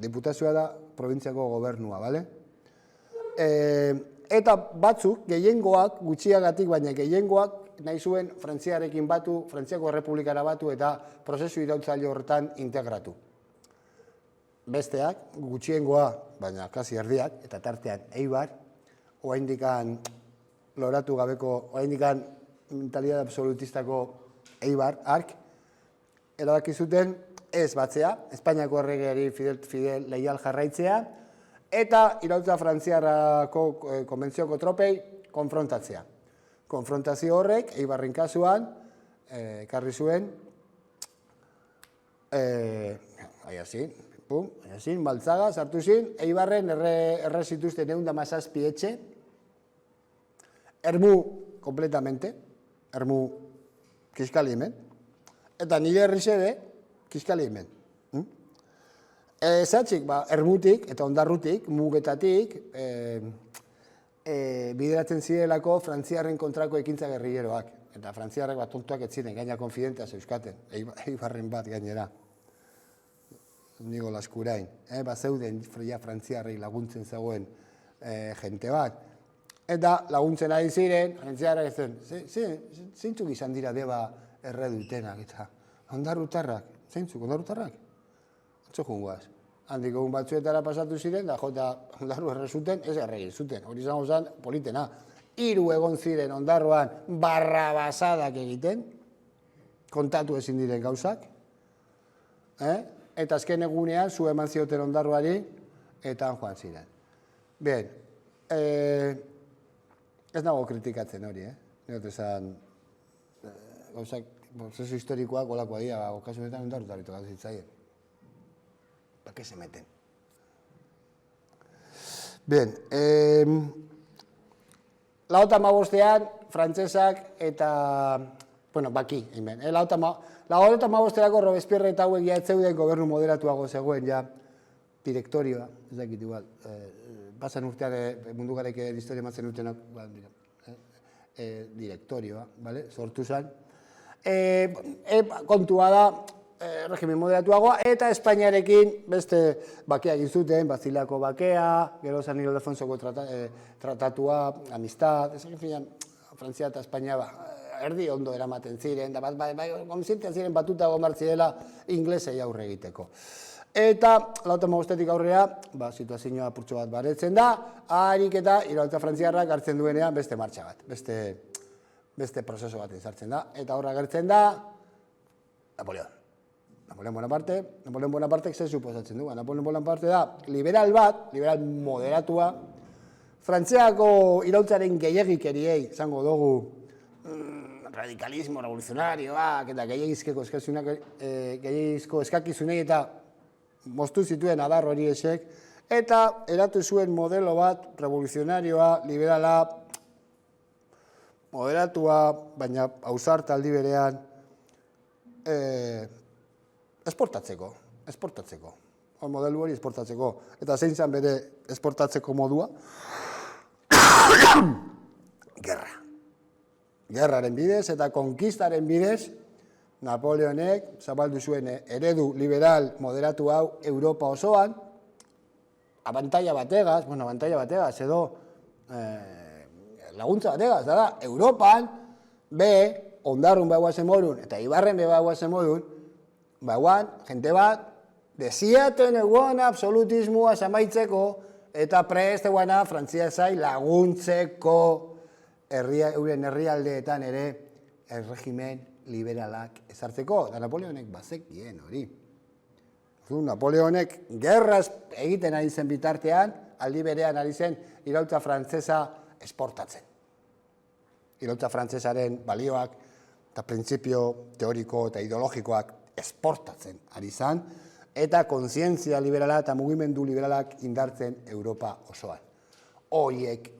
Diputazioa da probintziako gobernua, bale? Eta batzuk, gehiengoak, gutxiagatik, baina gehiengoak, nahi zuen Frantziarekin batu, Frantziako Errepublikara batu eta prozesu iraultzaile horretan integratu. Besteak, gutxiengoa, baina kasi erdiak, eta tartean Eibar, oraindikan loratu gabeko, oraindikan mentalidad absolutistako Eibar, ark, erabaki zuten ez batzea, Espainiako erregeari Fidel leial jarraitzea, eta iraultza Frantziarako konbentzioko tropei konfrontatzea. Konfrontazio horrek, Eibarren kasuan, ekarri zuen, aiazin, Baltzaga, sartu zin, Eibarren erre zituzten 117 etxe, ermu kompletamente, ermu kiskali hemen, eta nire herri xede, kiskali hemen. Zatxik, ermutik eta ondarrutik, mugetatik, bideratzen zirelako Frantziarren kontrako ekintza gerrilleroak. Eta Frantziarrek tontuak ez ziren, gaina konfidentea zeuskaten, Eibarren bat gainera. Nigo Laskurain. Zeuden Frantziarrei laguntzen zegoen jente bat. Eta laguntzen ari ziren, Frantziarrek zen, zeintzuk izan dira deba erre dutenak, eta ondarrutarrak, zeintzuk, ondarrutarrak? Atzo jungoaz. Handik egun batzuetara pasatu ziren, da jota ondarru erre zuten, ez erregin zuten. Hori izango zen, politena. 3 egon ziren ondarroan barrabasadak egiten, kontatu ezin diren gauzak. Eta azken egunean, zu eman zioten ondarroari, eta joan ziren. Bien, ez nago kritikatzen hori, Nire esan, gauzak, prozesu historikoak olakoa dira, okasunetan ondarrutarito gauz zitzaien. ¿Para qué se meten? Bien, lauta mabostean, frantsesak eta, bueno, baki, hemen. Lauta mabosterako Robespierre eta hauek ja etzeuden gobernu moderatuago zegoen, ja, direktorioa, ez dakit igual, pasan urtean mundu garaik historia ematzen utenak, direktorioa, sortu zen. Kontua da, regimen moderatuagoa, eta Espainiarekin beste bakea egin zuten, Bazilako bakea, gero San Ildefonsoko tratatua, amistad, ez egin Frantzia eta Espainia erdi ondo eramaten ziren, da konsientean ziren batuta gomartzi dela inglesei aurre egiteko. Eta, lauta magostetik aurrea, situazioa apurtxo bat baretzen da, harik eta iraultza frantziarrak hartzen duenean beste martxa bat, beste prozeso bat izartzen da, eta horra gertzen da, Napoleon Bonapartek zer suposatzen du. Napoleon Bonaparte da liberal bat, liberal moderatua, Frantziako iraultzaren gehiagikeriei, izango dugu, radikalismo revoluzionarioak eta gehiagizko eskakizunei eta moztu zituen adar hori esek, eta eratu zuen modelo bat, revoluzionarioa, liberala, moderatua, baina ausarta aldi berean, esportatzeko. Modelu hori esportatzeko. Eta zein zen bere esportatzeko modua? Gerra. Gerraren bidez eta konkistaren bidez, Napoleonek zabaldu zuen eredu liberal moderatu hau Europa osoan, abantaila bategaz, edo laguntza bategaz, da, Europan, ondarrun behaguazen morun, eta Ibarren behaguazen morun, jente bat, desiaten eguana absolutismoa zamaitzeko, eta prest eguana frantziazai laguntzeko euren herrialdeetan ere erregimen liberalak ezartzeko. Da Napoleonek bazekien hori. Napoleonek gerraz egiten ari zen bitartean, aldi berean ari zen iraultza frantsesa esportatzen. Iraultza frantsesaren balioak eta printzipio teoriko eta ideologikoak esportatzen ari zen, eta kontzientzia liberala eta mugimendu liberalak indartzen Europa osoan. Horiek,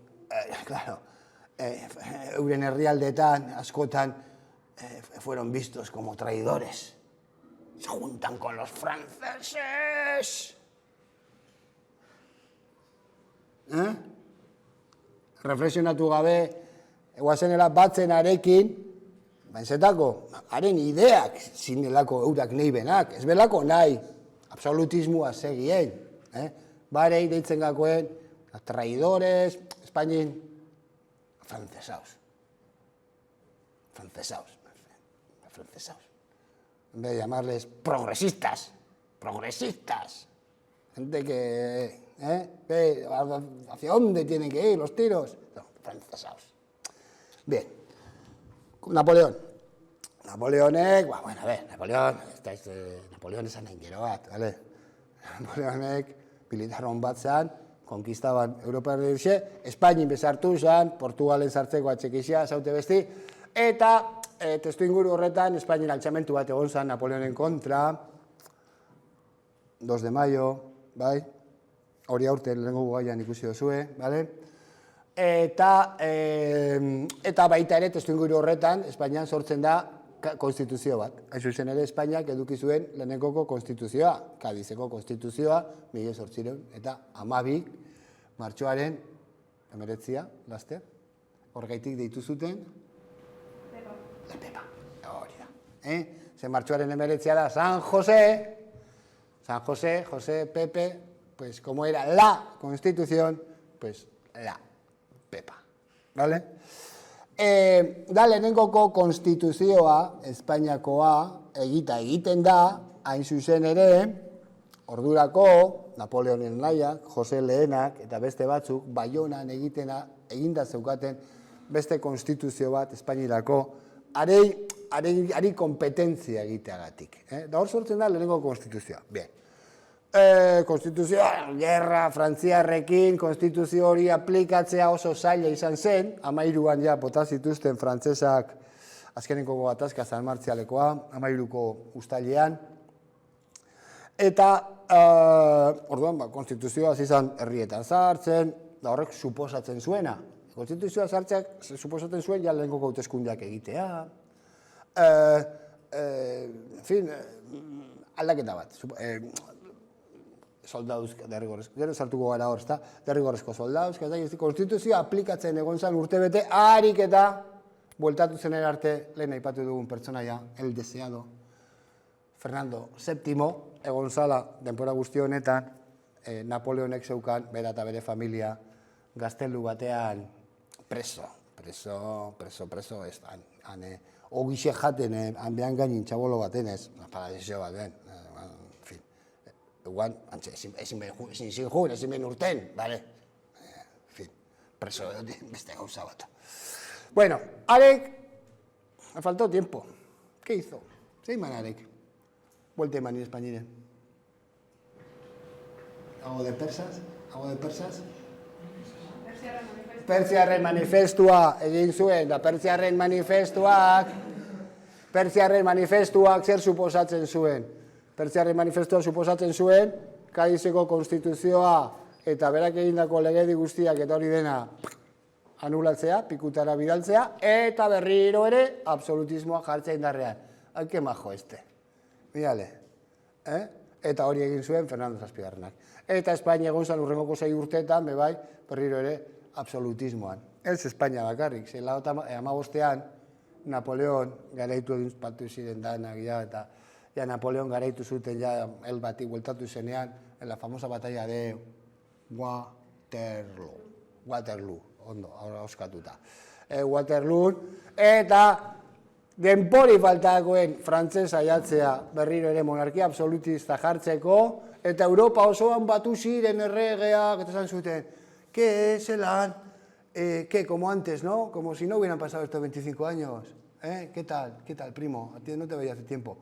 euren herrialdeetan, askotan, fueron vistos como traidores. Se juntan con los franceses. Reflexionatu gabe, eguazenela batzen arekin, bainzetako, haren ideak zinelako eurak nahi benak, ez belako nahi, absolutismoa segien. Barei deitzen gakoen, traidores, Espainin, francesaos. En vez de llamarles progresistas. Gente que, ve hacia dónde tienen que ir los tiros. No, francesaos. Bien, Napoleón. Napoleonek, bueno, a ver, Napoleon esan nahi gero bat, ¿vale? Napoleonek militarron bat zan, konkistaban Europa erdixe, Espainin bezartu zan, Portugalen sartzeko atxekizia, zaute besti, eta testu inguru horretan, Espainin altxamentu bat egon zan Napoleonen kontra, 2 de mayo, bai? Hori aurten lehenko gaian ikusi dozue, bale? Eta baita ere, testu inguru horretan, Espainian sortzen da konstituzio bat. Hain zuzen ere, Espainiak eduki zuen lehenekoko konstituzioa, Kadizeko konstituzioa, 1800 eta 12, martxoaren 19, laster, horgaitik deitu zuten, La Pepa, hori da. Ze martxoaren 19 da San José, José, Pepe, pues como era la Constitución, pues la Pepa, ¿vale? Da lehenengoko konstituzioa, Espainiakoa, egiten da, hain zuzen ere, ordurako, Napoleonen nahiak, Jose Lehenak eta beste batzuk, Baionan eginda zeukaten beste konstituzio bat Espainiarako, ari kompetentzia egiteagatik. Da hor sortzen da lehenengo konstituzioa. Bien. Konstituzioa, gerra, frantziarrekin, konstituzio hori aplikatzea oso zaila izan zen, 13an ja bota zituzten frantzesak azkeneko gatazka San Martzialekoa, 13ko uztailean, eta orduan, konstituzioa izan herrietan sartzen, da horrek suposatzen zuena. Konstituzioa sartzeak suposatzen zuen ja lehenko hauteskundeak egitea, en fin, aldaketa bat, soldauzka, derrigorrezko, gero sartuko gara hor, derrigorrezko soldauzka, konstituzioa aplikatzen egon zen urtebete, harik eta bueltatu zen arte, lehen aipatu dugun pertsonaia, el deseado, Fernando VII, egon zala, denbora guzti honetan, Napoleonek zeukan, bera eta bere familia, gaztelu batean preso, ez, ogixe jaten, hanbean gainin txabolo baten ez, paradisio bat den, eguan, ezin ben urten, bale? En fin, preso beste gauza bat. Bueno, Arek, me faltó tiempo. ¿Qué hizo? Zeiman Arek. Vuelte eman Espainiren. ¿Algo de persas? Pertsiarren manifestua egin zuen, da Pertsiarren manifestuak zer suposatzen zuen? Pertsiarren manifestua suposatzen zuen, Kadizeko konstituzioa eta berak egindako legedi guztiak eta hori dena anulatzea, pikutara bidaltzea, eta berriro ere absolutismoa jartzea indarrean. Haike majo este. Mirale. Eta hori egin zuen Fernando Zazpigarrenak. Eta Espainia egon zan urrengoko 6 urteetan, bebai, berriro ere absolutismoan. Ez Espainia bakarrik, zein lauta 15ean Napoleon garaitu egin patu ziren danak, eta ja Napoleon garaitu zuten ja el bati bueltatu zenean en la famosa batalla de Waterloo, ondo, oskatuta. Waterloo, eta denpori faltakoen frantzesa jatzea berriro ere monarkia absolutista jartzeko, eta Europa osoan batu ziren erregeak, eta esan zuten, que zelan, que como antes, ¿no? Como si no hubieran pasado estos 25 años. ¿Qué tal, primo? A ti no te veía hace tiempo.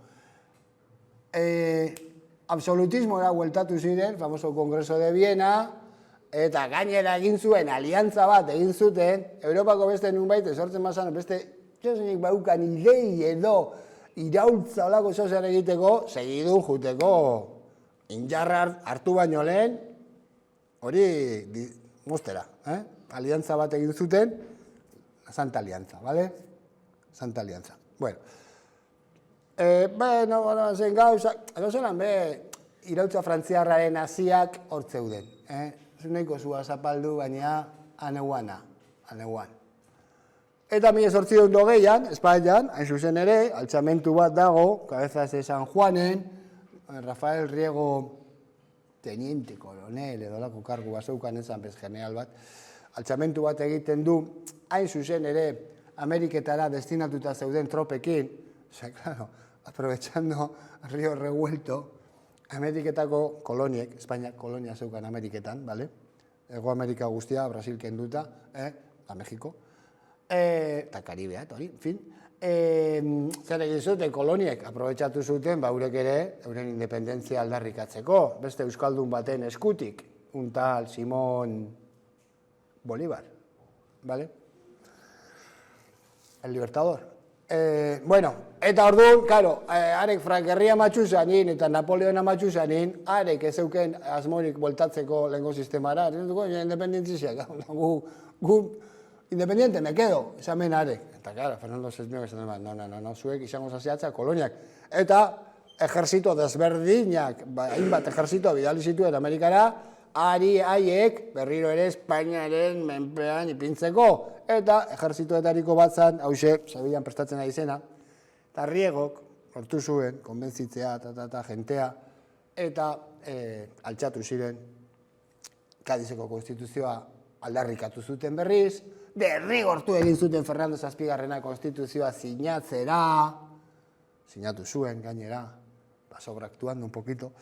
absolutismora bueltatu ziren, famoso Kongreso de Viena, eta gainera egin zuen, aliantza bat egin zuten, Europako beste nunbait, sortzen mazan, beste, txosenik baukan idei edo, iraultza olako zozer egiteko, segidu juteko, injarra hartu baino lehen, hori mostera, aliantza bat egin zuten, Santa Alianza, ¿vale? Santa Alianza. Bueno, zen gauza, zelan irautza frantziarraren hasiak hor zeuden. Nahiko zua zapaldu, baina aneuana. Eta 1820an, Espainian, hain zuzen ere, altxamentu bat dago, Cabezas de San Juanen, Rafael Riego, teniente coronel, edo lako kargu bazeukan ezan bez general bat, altxamentu bat egiten du, hain zuzen ere, Ameriketara destinatuta zeuden tropekin, claro, aprovechando Río Revuelto, Ameriketako koloniek, Espainia kolonia zeukan Ameriketan, ¿vale? Ego Amerika guztia, Brasil kenduta, eta Mexiko, eta Karibea, eta hori, en fin. Zer egin zuten koloniek, aprobetxatu zuten, eurek ere, euren independentzia aldarrikatzeko, beste euskaldun baten eskutik, un tal Simón Bolívar, ¿vale? El Libertador. Bueno, eta orduan, claro, arek Frankerria matxuzanin eta Napoleona matxuzanin, arek ez euken asmorik voltatzeko lehenko sistemara, independentziak, gu independiente me quedo, esamen arek. Eta, claro, Fernando VII esan dut, no, zuek izango zaziatzea koloniak. Eta ejerzito desberdinak, hainbat ejerzito bidali zituen Amerikara, ari haiek berriro ere Espainiaren menpean ipintzeko. Eta ejerzitoetariko bat zan, hause, Sevillan prestatzen ari zena, eta Riegok, lortu zuen, konbentzitzea, jentea, eta altxatu ziren, Kadizeko konstituzioa aldarrikatu zuten berriz, derrigortu egin zuten Fernando Zazpigarrena konstituzioa sinatu zuen gainera, sobreaktuando un poquito,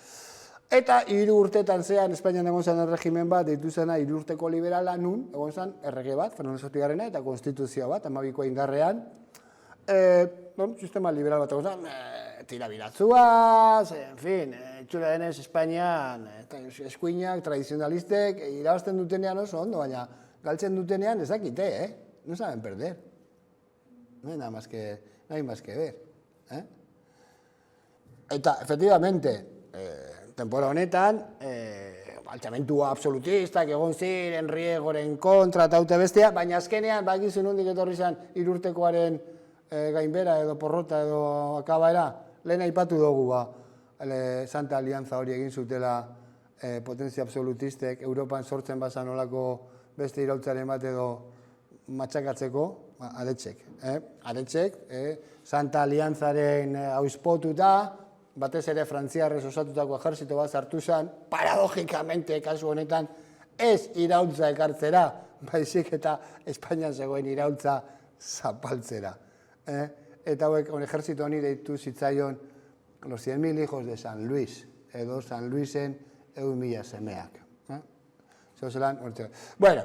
eta 3 urtetan zean, Espainian egon zen erregimen bat, deitu zena 3 urteko liberala nun, egon zen errege bat, Fernando Zazpigarrena, eta konstituzioa bat, 12 indarrean, sistema liberal bat egon zen, tirabiratzuaz, en fin, txula denez Espainian, eskuinak, tradizionalistek, irabazten dutenean oso ondo, baina galtzen dutenean ez dakite, no saben perder. No hay nada más que ver. Eta, efectivamente, temporada honetan, altxamentua absolutistak egon ziren, Riegoren kontra eta haute bestea, baina azkenean, bakizu nondik etorri zen 3 urtekoaren gainbera edo porrota edo akabaera, lehen aipatu dugu Santa Alianza hori egin zutela potentzia absolutistek, Europan sortzen bazan olako beste irautzaren bat edo matxakatzeko, Aretxek. Aretxek, Santa Alianzaren auspotuta, batez ere frantziarrez osatutako ejerzito bat sartu zen, paradogikamente, kasu honetan, ez irautza ekartzera, baizik eta Espainian zegoen irautza zapaltzera. Eta hauek, ejerzito honi deitu zitzaion los 100.000 hijos de San Luis, edo San Luisen 100.000 semeak. Bueno,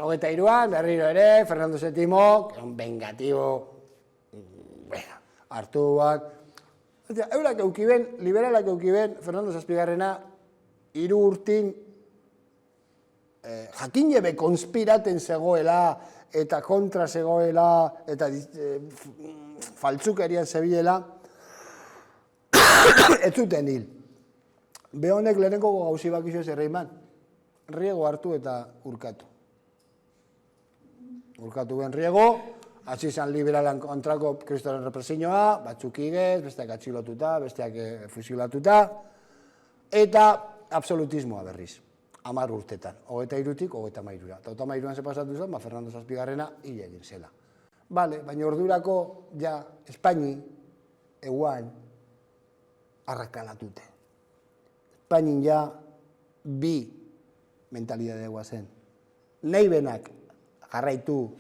hogeita iruan, berriro ere, Fernando VII, un vengativo, hartu bat, eurak eukiben, liberalak eukiben, Fernando Zazpigarrena, 3 urtin, jakin jebe konspiraten zegoela, eta kontra zegoela, eta faltzukerian zebilela, ez zuten hil. Behonek lehenengo gauzi bakizu ez erreiman, Riego hartu eta urkatu. Urkatu ben Riego, hasi izan liberalan kontrako kristoren represioa, batzuk igez, besteak atxilotuta, besteak fusilatuta, eta absolutismoa berriz, 10 urtetan, 23-tik 33. Eta 33an ze pasatu zen, Fernando Zazpigarrena hil egin zela. Bale, baina ordurako, ja, Espaini, eguan, arrakalatute. Espainin ja, bi mentalidade guazen. Nahi benak jarraitu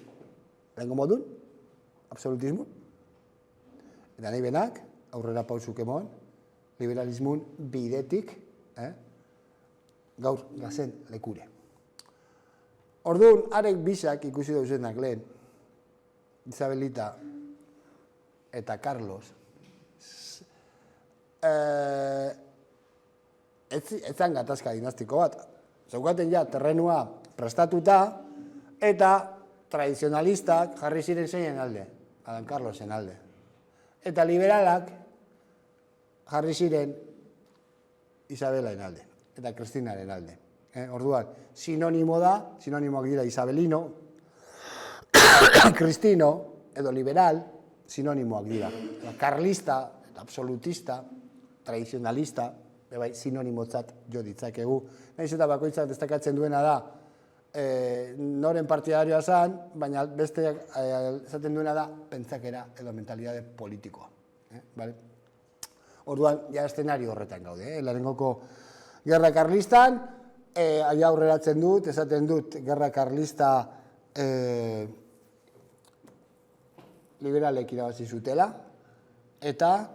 lehenko modun, absolutismun, eta nahi benak, aurrera pausuk emon, liberalismun bidetik, gaur gazen lekure. Orduan, arek bisak ikusi dauzenak lehen, Isabelita eta Carlos, ez zan gatazka dinastiko bat. Zeukaten ja terrenua prestatuta eta tradizionalistak jarri ziren zeinen alde, Adan Carlosen alde. Eta liberalak jarri ziren Isabelaen alde, eta Kristinaren alde. Orduan, sinonimoak dira Isabelino, Kristino edo liberal, sinonimoak dira. Karlista, absolutista, tradizionalista, sinonimotzat jo ditzakegu. Nahiz eta bakoitzak destakatzen duena da, noren partidarioa zen, baina besteak esaten duena da pentsakera edo mentalidade politikoa. Orduan, ja eszenario horretan gaude. Lehenengoko Gerra Karlistan, aurreratzen dut, esaten dut, Gerra Karlista liberalek irabazi zutela, eta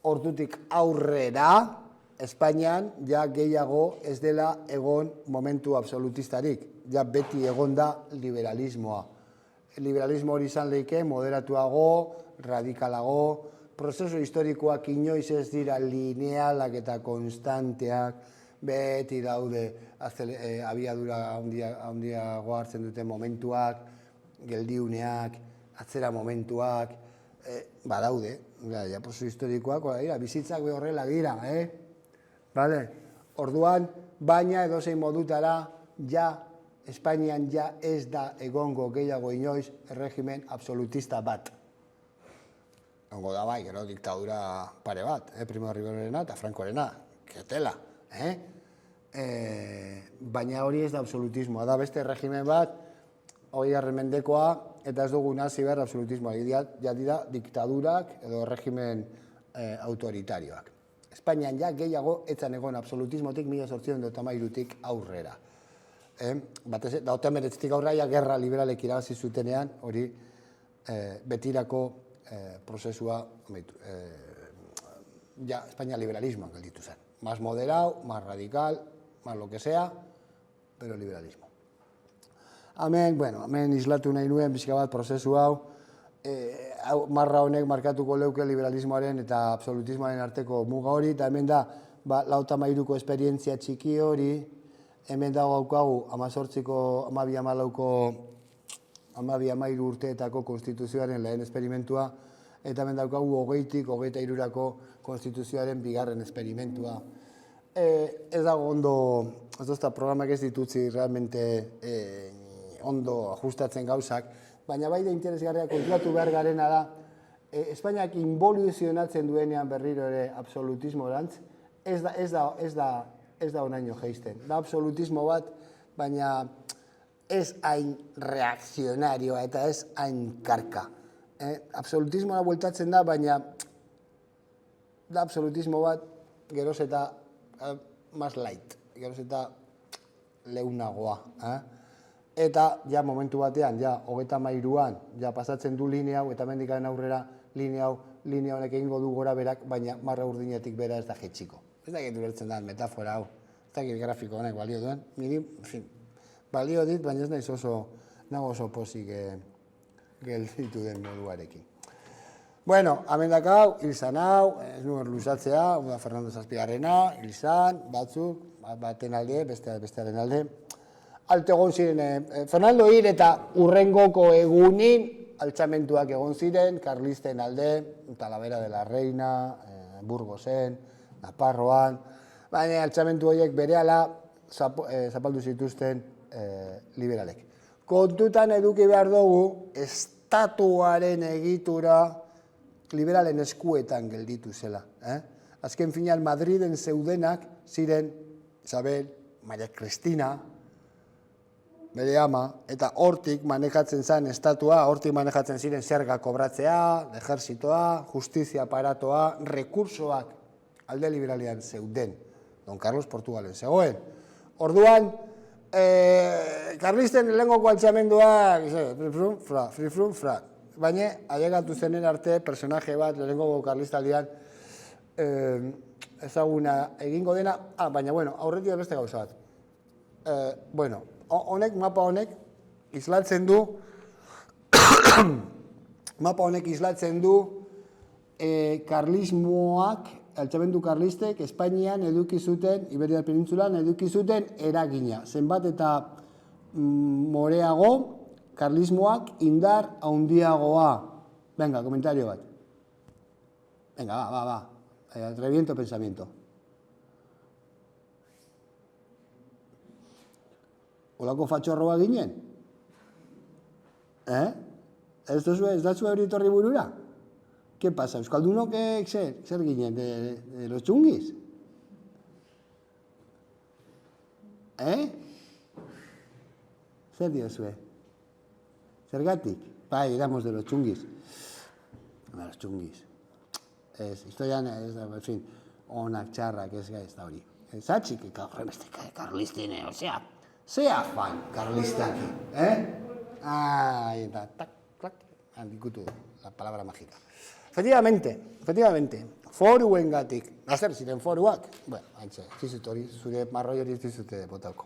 ordutik aurrera, Espainian ja gehiago ez dela egon momentu absolutistarik, ja beti egon da liberalismoa. Liberalismo hori izan leike moderatuago, radikalago, prozesu historikoak inoiz ez dira linealak eta konstanteak, beti daude abiadura handiago hartzen duten momentuak, geldiuneak, atzera momentuak, badaude, prozesu historikoak, bizitzak horrela dira, Orduan, baina edozein modutara, Espainian ez da egongo gehiago inoiz erregimen absolutista bat. Egongo da bai, gero diktadura pare bat, Primo de Riverorena eta Francorena, ketela. Baina hori ez da absolutismoa, da beste erregimen bat, 20. mendekoa, eta ez dugu nazi behar absolutismoa, ja dira diktadurak edo erregimen autoritarioak. Espainian gehiago etzan egon absolutismotik 1813-tik aurrera. Da otemeretzitik aurrera, gerra liberalek irabazi zutenean, hori betirako prozesua, Espainia liberalismoan gelditu zen. Más moderado, más radical, más lo que sea, pero liberalismo. Hemen islatu nahi nuen pixka bat prozesu hau, marra honek markatuko leuke liberalismoaren eta absolutismoaren arteko muga hori, eta hemen da 83ko esperientzia txiki hori, hemen dago haukagu 18ko, 12-13 urteetako konstituzioaren lehen esperimentua, eta hemen daukagu 20-tik 23rako konstituzioaren bigarren esperimentua. Ez dago ondo, ez dozta programak ez ditutzi realmente ondo ajustatzen gauzak, baina bai da interesgarria konturatu behar garena da, Espainiak involuzionatzen duenean berriro ere absolutismorantz, ez da onaino jeisten. Da absolutismo bat, baina ez hain reakzionarioa eta ez hain karka. Absolutismoa bueltatzen da, baina da absolutismo bat geroz eta más light, geroz eta leunagoa. Eta momentu batean, 33an, pasatzen du linea hau, eta mendikaren aurrera linea honek egingo du gora berak, baina marra urdinetik bera ez da jetxiko. Ez da gitu gertzen da metafora hau, ez da gitu grafiko honek balio duen, balio dit, baina ez naiz oso pozik gelditu den moduarekin. Bueno, amendak hau, hilzan hau, ez nuen luzatzea, Fernando Zazpigarrena, hilzan, batzuk, baten alde, bestearen alde. Alte egon ziren, Fernando hil eta urrengoko egunin altxamentuak egon ziren, Karlisten alde, Talavera de la Reina, Burgosen, Naparroan, baina altxamentu horiek berehala zapaldu zituzten liberalek. Kontutan eduki behar dugu, estatuaren egitura liberalen eskuetan gelditu zela. Azken finean Madriden zeudenak ziren Isabel, Maria Cristina, bere ama, eta hortik manejatzen zen estatua, hortik manejatzen ziren zerga kobratzea, ejerzitoa, justizia aparatoa, rekursoak alde liberalean zeuden. Don Carlos Portugalen zegoen. Orduan, Karlisten lehengoko altxamendua, frifrun, fra. Baina, ailegatu zenen arte, personaje bat, lehengoko Karlistaldian, ezaguna egingo dena, baina, aurretik beste gauza bat. Mapa honek islatzen du, karlismoak altxamendu karlistek Espainian eduki zuten, Iberiar Penintzulan eduki zuten eragina. Zenbat eta moreago, karlismoak indar handiagoa. Venga, komentario bat. Venga, va. Reviento pensamiento. Olako fatxorroa ginen? Ez datzu hori torri burura? ¿Qué pasa? Euskaldunok zer ginen? De los txungis? Zer diozue? Zergatik? Bai, éramos de los txungis. De los txungis. Historian, en fin, onak txarrak ez da hori. Zatxik, karlistine, osea, zea fan karlistak, Ahí está, tac, clac, handikutu la palabra mágica. Efectivamente, foruengatik, zer ziren foruak? Bueno, haintze, zizut hori, zure marroi hori zizute botauko.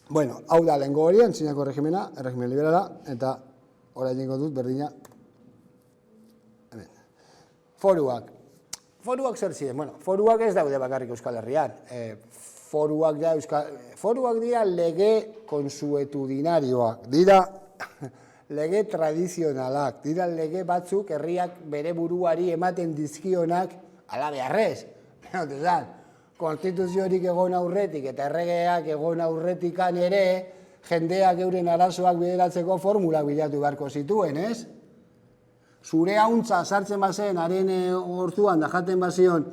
Bueno, hau da lehengo hori, antzinako regimena, erregimen liberala, eta orain jengo dut berdina. Foruak. Foruak zer ziren? Bueno, foruak ez daude bakarrik Euskal Herrian. Foruak dira lege konsuetudinarioak, dira lege tradizionalak, dira lege batzuk herriak bere buruari ematen dizkionak ala beharrez. Konstituziorik egon aurretik eta erregeak egon aurretikan ere, jendeak euren arazoak bideratzeko formulak bilatu beharko zituen, ez? Zure hauntza sartzen bazen, haren ortuan da jaten bazion,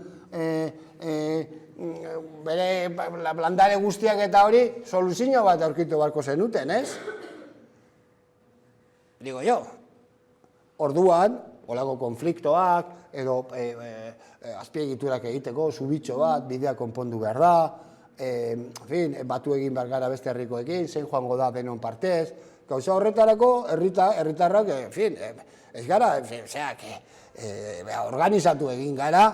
bere landare guztiak eta hori, soluzio bat aurkitu beharko zenuten, ez? Digo jo, orduan, olako konfliktoak, edo azpiegiturak egiteko, zubitxo bat, bidea konpondu behar da, batu egin behar gara beste herrikoekin, zein joango da denon partez, gauza horretarako, herritarrak, ez gara, organizatu egin gara,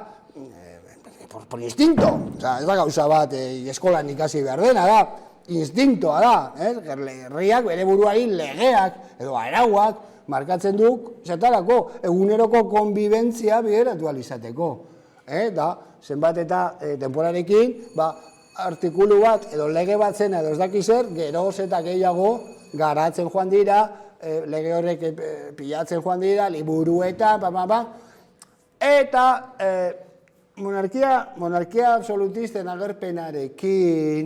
por instinto, ez da gauza bat eskolan ikasi behar dena da, instintoa da, herriak bere buruari legeak edo arauak markatzen duk, zetarako, eguneroko konbibentzia bideratu alizateko. Da, zenbat eta temporarekin, artikulu bat edo lege bat zena edo ez dakizer, geroz eta gehiago garatzen joan dira, lege horrek pilatzen joan dira, liburuetan, eta monarkia absolutisten agerpenarekin,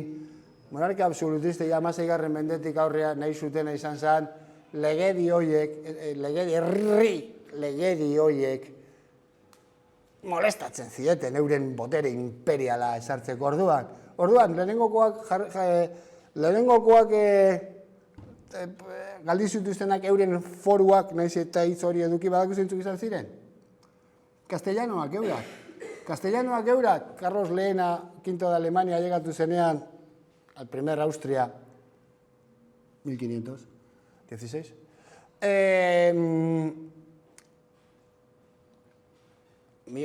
monarkia absolutiste jamaseigarren mendetik aurrea nahi zutena izan zen, legedi horiek molestatzen zieten euren botere imperiala esartzeko orduan. Orduan, lehenengokoak galdizutuztenak euren foruak, nahiz eta hitz hori eduki badako zentzuk izan ziren? Castellanoak eurak, Carlos Lehena, V de Alemania, llegatu zenean, al primer Austria, 1516.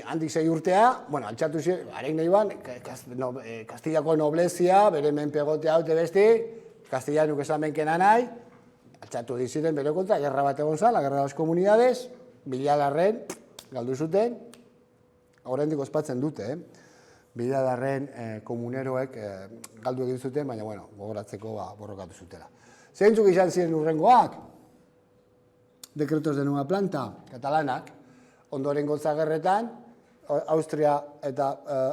Handik 6 urtea, altxatu ziren, haren nahi ban, Kastillako noblezia, bere menpegotea haute besti, Castellanuk esan benkena nahi, altxatu diziren bere kontra, gerra bat egon zan, la guerra de las comunidades, Bilalarren, galdu zuten, oraindik ospatzen dute, Bilalarren komuneroek galdu egin zuten, baina, gogoratzeko borrokatu zutela. Zeintzuk izan ziren urrengoak? Dekretos de nueva planta, katalanak, ondorengo zagerretan, Austria eta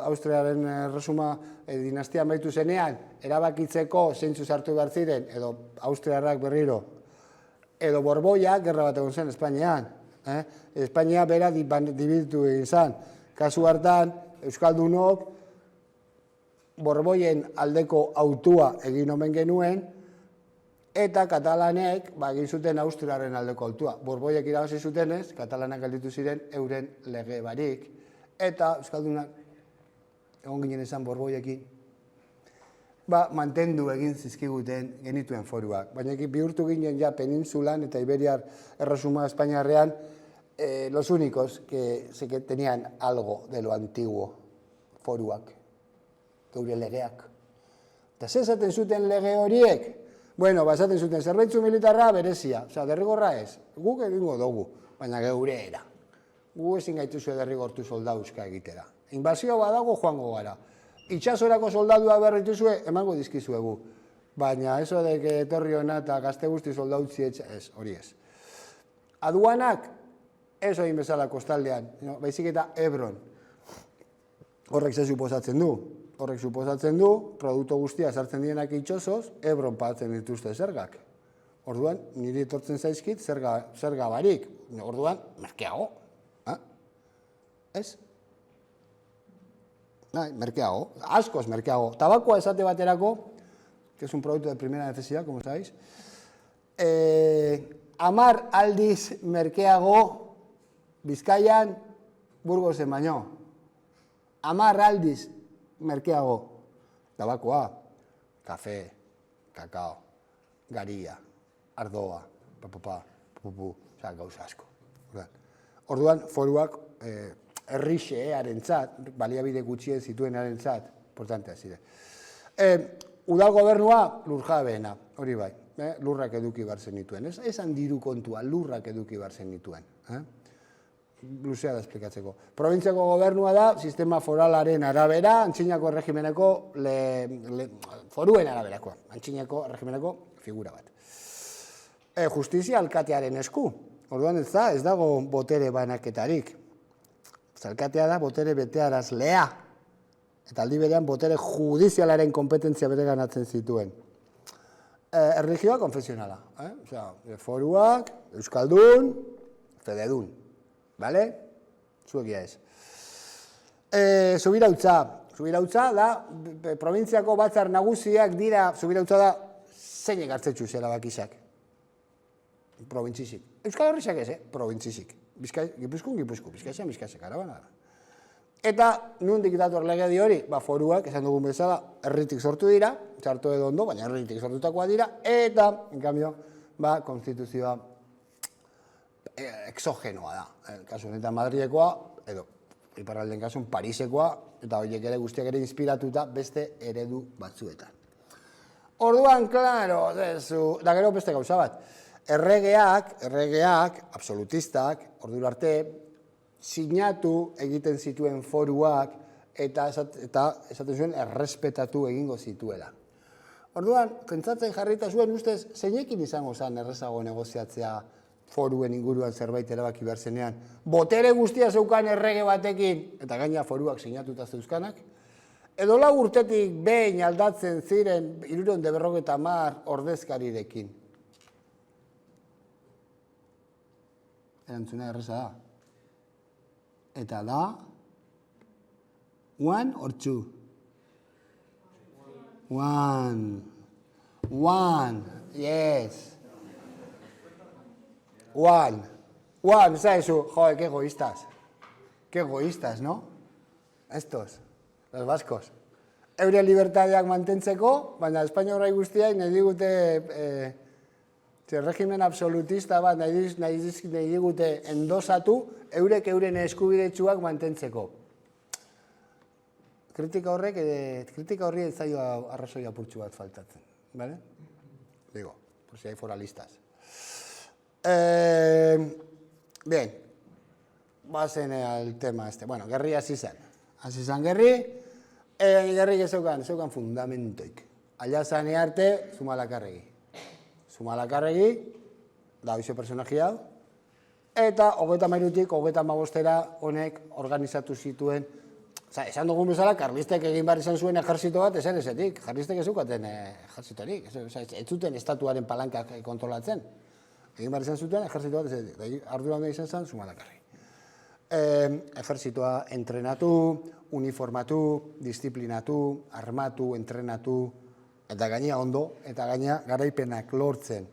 Austriaren resuma dinastia amaitu zenean, erabakitzeko zeintzu sartu behar ziren, edo Austriarrak berriro, edo Borboiak, gerra bat egon zen Espainian. Espainia bera dibiditu egin zen. Kasu hartan, Euskaldunok Borboien aldeko autua egin omen genuen, eta katalanek egin zuten Austriaren aldeko autua. Borboiek irabazi zutenez, katalanak gelditu ziren euren lege barik, eta Euskaldunak egon ginen esan Borboiekin, mantendu egin zizkiguten genituen foruak. Baina bihurtu ginen ja Penintzulan eta Iberiar Erresuma Espainiarrean los únicos que tenían algo de lo antiguo, foruak, geure legeak. Eta zezaten zuten lege horiek? Esaten zuten zerbitzu militarra berezia, derrigorra ez, guk egingo dugu, baina geure era. gu ezin gaituzu derrigortu soldaduska egitera. Inbazio badago joango gara. Itxasorako soldadua behar dituzue, emango dizkizuegu. Baina, eso de que etorri hona eta gazte guzti soldautzi ez, hori ez. Aduanak, ez egin bezala kostaldean, baizik eta Ebron. Horrek ze suposatzen du. Horrek suposatzen du, produktu guztia sartzen dienak itxosoz, Ebron pagatzen dituzte zergak. Orduan, niri etortzen zaizkit zerga barik. Orduan, merkeago. Ez? Merkeago. Askoz merkeago. Tabakoa esate baterako, que es un producto de primera necesidad, como sabéis, 10 aldiz merkeago Bizkaian Burgosen baino. 10 aldiz merkeago. Tabakoa, kafe, kakao, garia, ardoa, gauza asko. Orduan, foruak herrixearentzat, baliabide gutxien zituenarentzat, importantea zire. Udal gobernua lurjabeena, hori bai, lurrak eduki behar zenituen. Esan diru kontua, lurrak eduki behar zenituen. Luzea da esplikatzeko. Probintziako gobernua da, sistema foralaren arabera, antzinako erregimeneko, foruen araberakoa, antzinako erregimeneko figura bat. Justizia alkatearen esku. Orduan ez dago botere banaketarik. Alkatea da botere betearazlea. Eta aldi berean botere judizialaren kompetentzia bere ganatzen zituen. Erlijioa konfesionala. Foruak, euskaldun, fededun. Bale? Zuekia ez. Subirautza. Subirautza da, provintziako batzar nagusiak dira, subirautza da, zeinek hartzetxu zera bakizak. Provintzisik. Euskal Herriak ez, provintzisik. Gipuzkoan, Bizkaia, karabana da. Eta, nundik dator legedi hori, foruak, esan dugun bezala, herritik sortu dira, txarto edo ondo, baina herritik sortutakoa dira, eta, en cambio, konstituzioa exogenoa da. Kasu honetan Madrilekoa, edo, iparralden kasun, Parisekoa, eta horiek ere guztiak ere inspiratuta beste eredu batzuetan. Orduan, klaro, da gero beste gauza bat. Erregeak, absolutistak, ordura arte, sinatu egiten zituen foruak eta esaten zuen errespetatu egingo zituela. Orduan, pentsatzen jarrita zuen ustez, zeinekin izango zen errezago negoziatzea foruen inguruan zerbait erabaki behar zenean. Botere guztia zeukan errege batekin, eta gaina foruak sinatuta zeuzkanak, edo 4 urtetik behin aldatzen ziren 350 ordezkarirekin. Erantzuna erreza da. Eta da, 1 or 2? 1, yes. 1, zaizu, joder, qué egoístas. Qué egoístas, ¿no? Estos, los vascos. Euren libertadeak mantentzeko, baina Espainiarra guztiak nahi digute regimen absolutista bat nahi digute endosatu, euren eskubidetsuak mantentzeko. Kritika horri ez zaio arrazoi apurtxu bat faltatzen. ¿Vale? Digo, por si hay foralistas. Bien, bazen el tema este. Bueno, gerri hasi zen. Hasi zen gerri, gerri zeukan fundamentoik. Allá zane arte, Zumalakarregi. Zumalakarregi, da hoize personajia hau, eta 33-tik 35-era honek organizatu zituen, esan dugun bezala, karlistek egin behar izan zuen ejerzito bat ezerezetik, karlistek ez zeukaten ejerzitorik, ez zuten estatuaren palankak kontrolatzen, egin behar izan zuten ejerzito bat ezerezik, ardura honda izan zen Zumalakarregi. Ejerzitoa entrenatu, uniformatu, disiplinatu, armatu, entrenatu, eta gaina ondo, eta gaina garaipenak lortzen.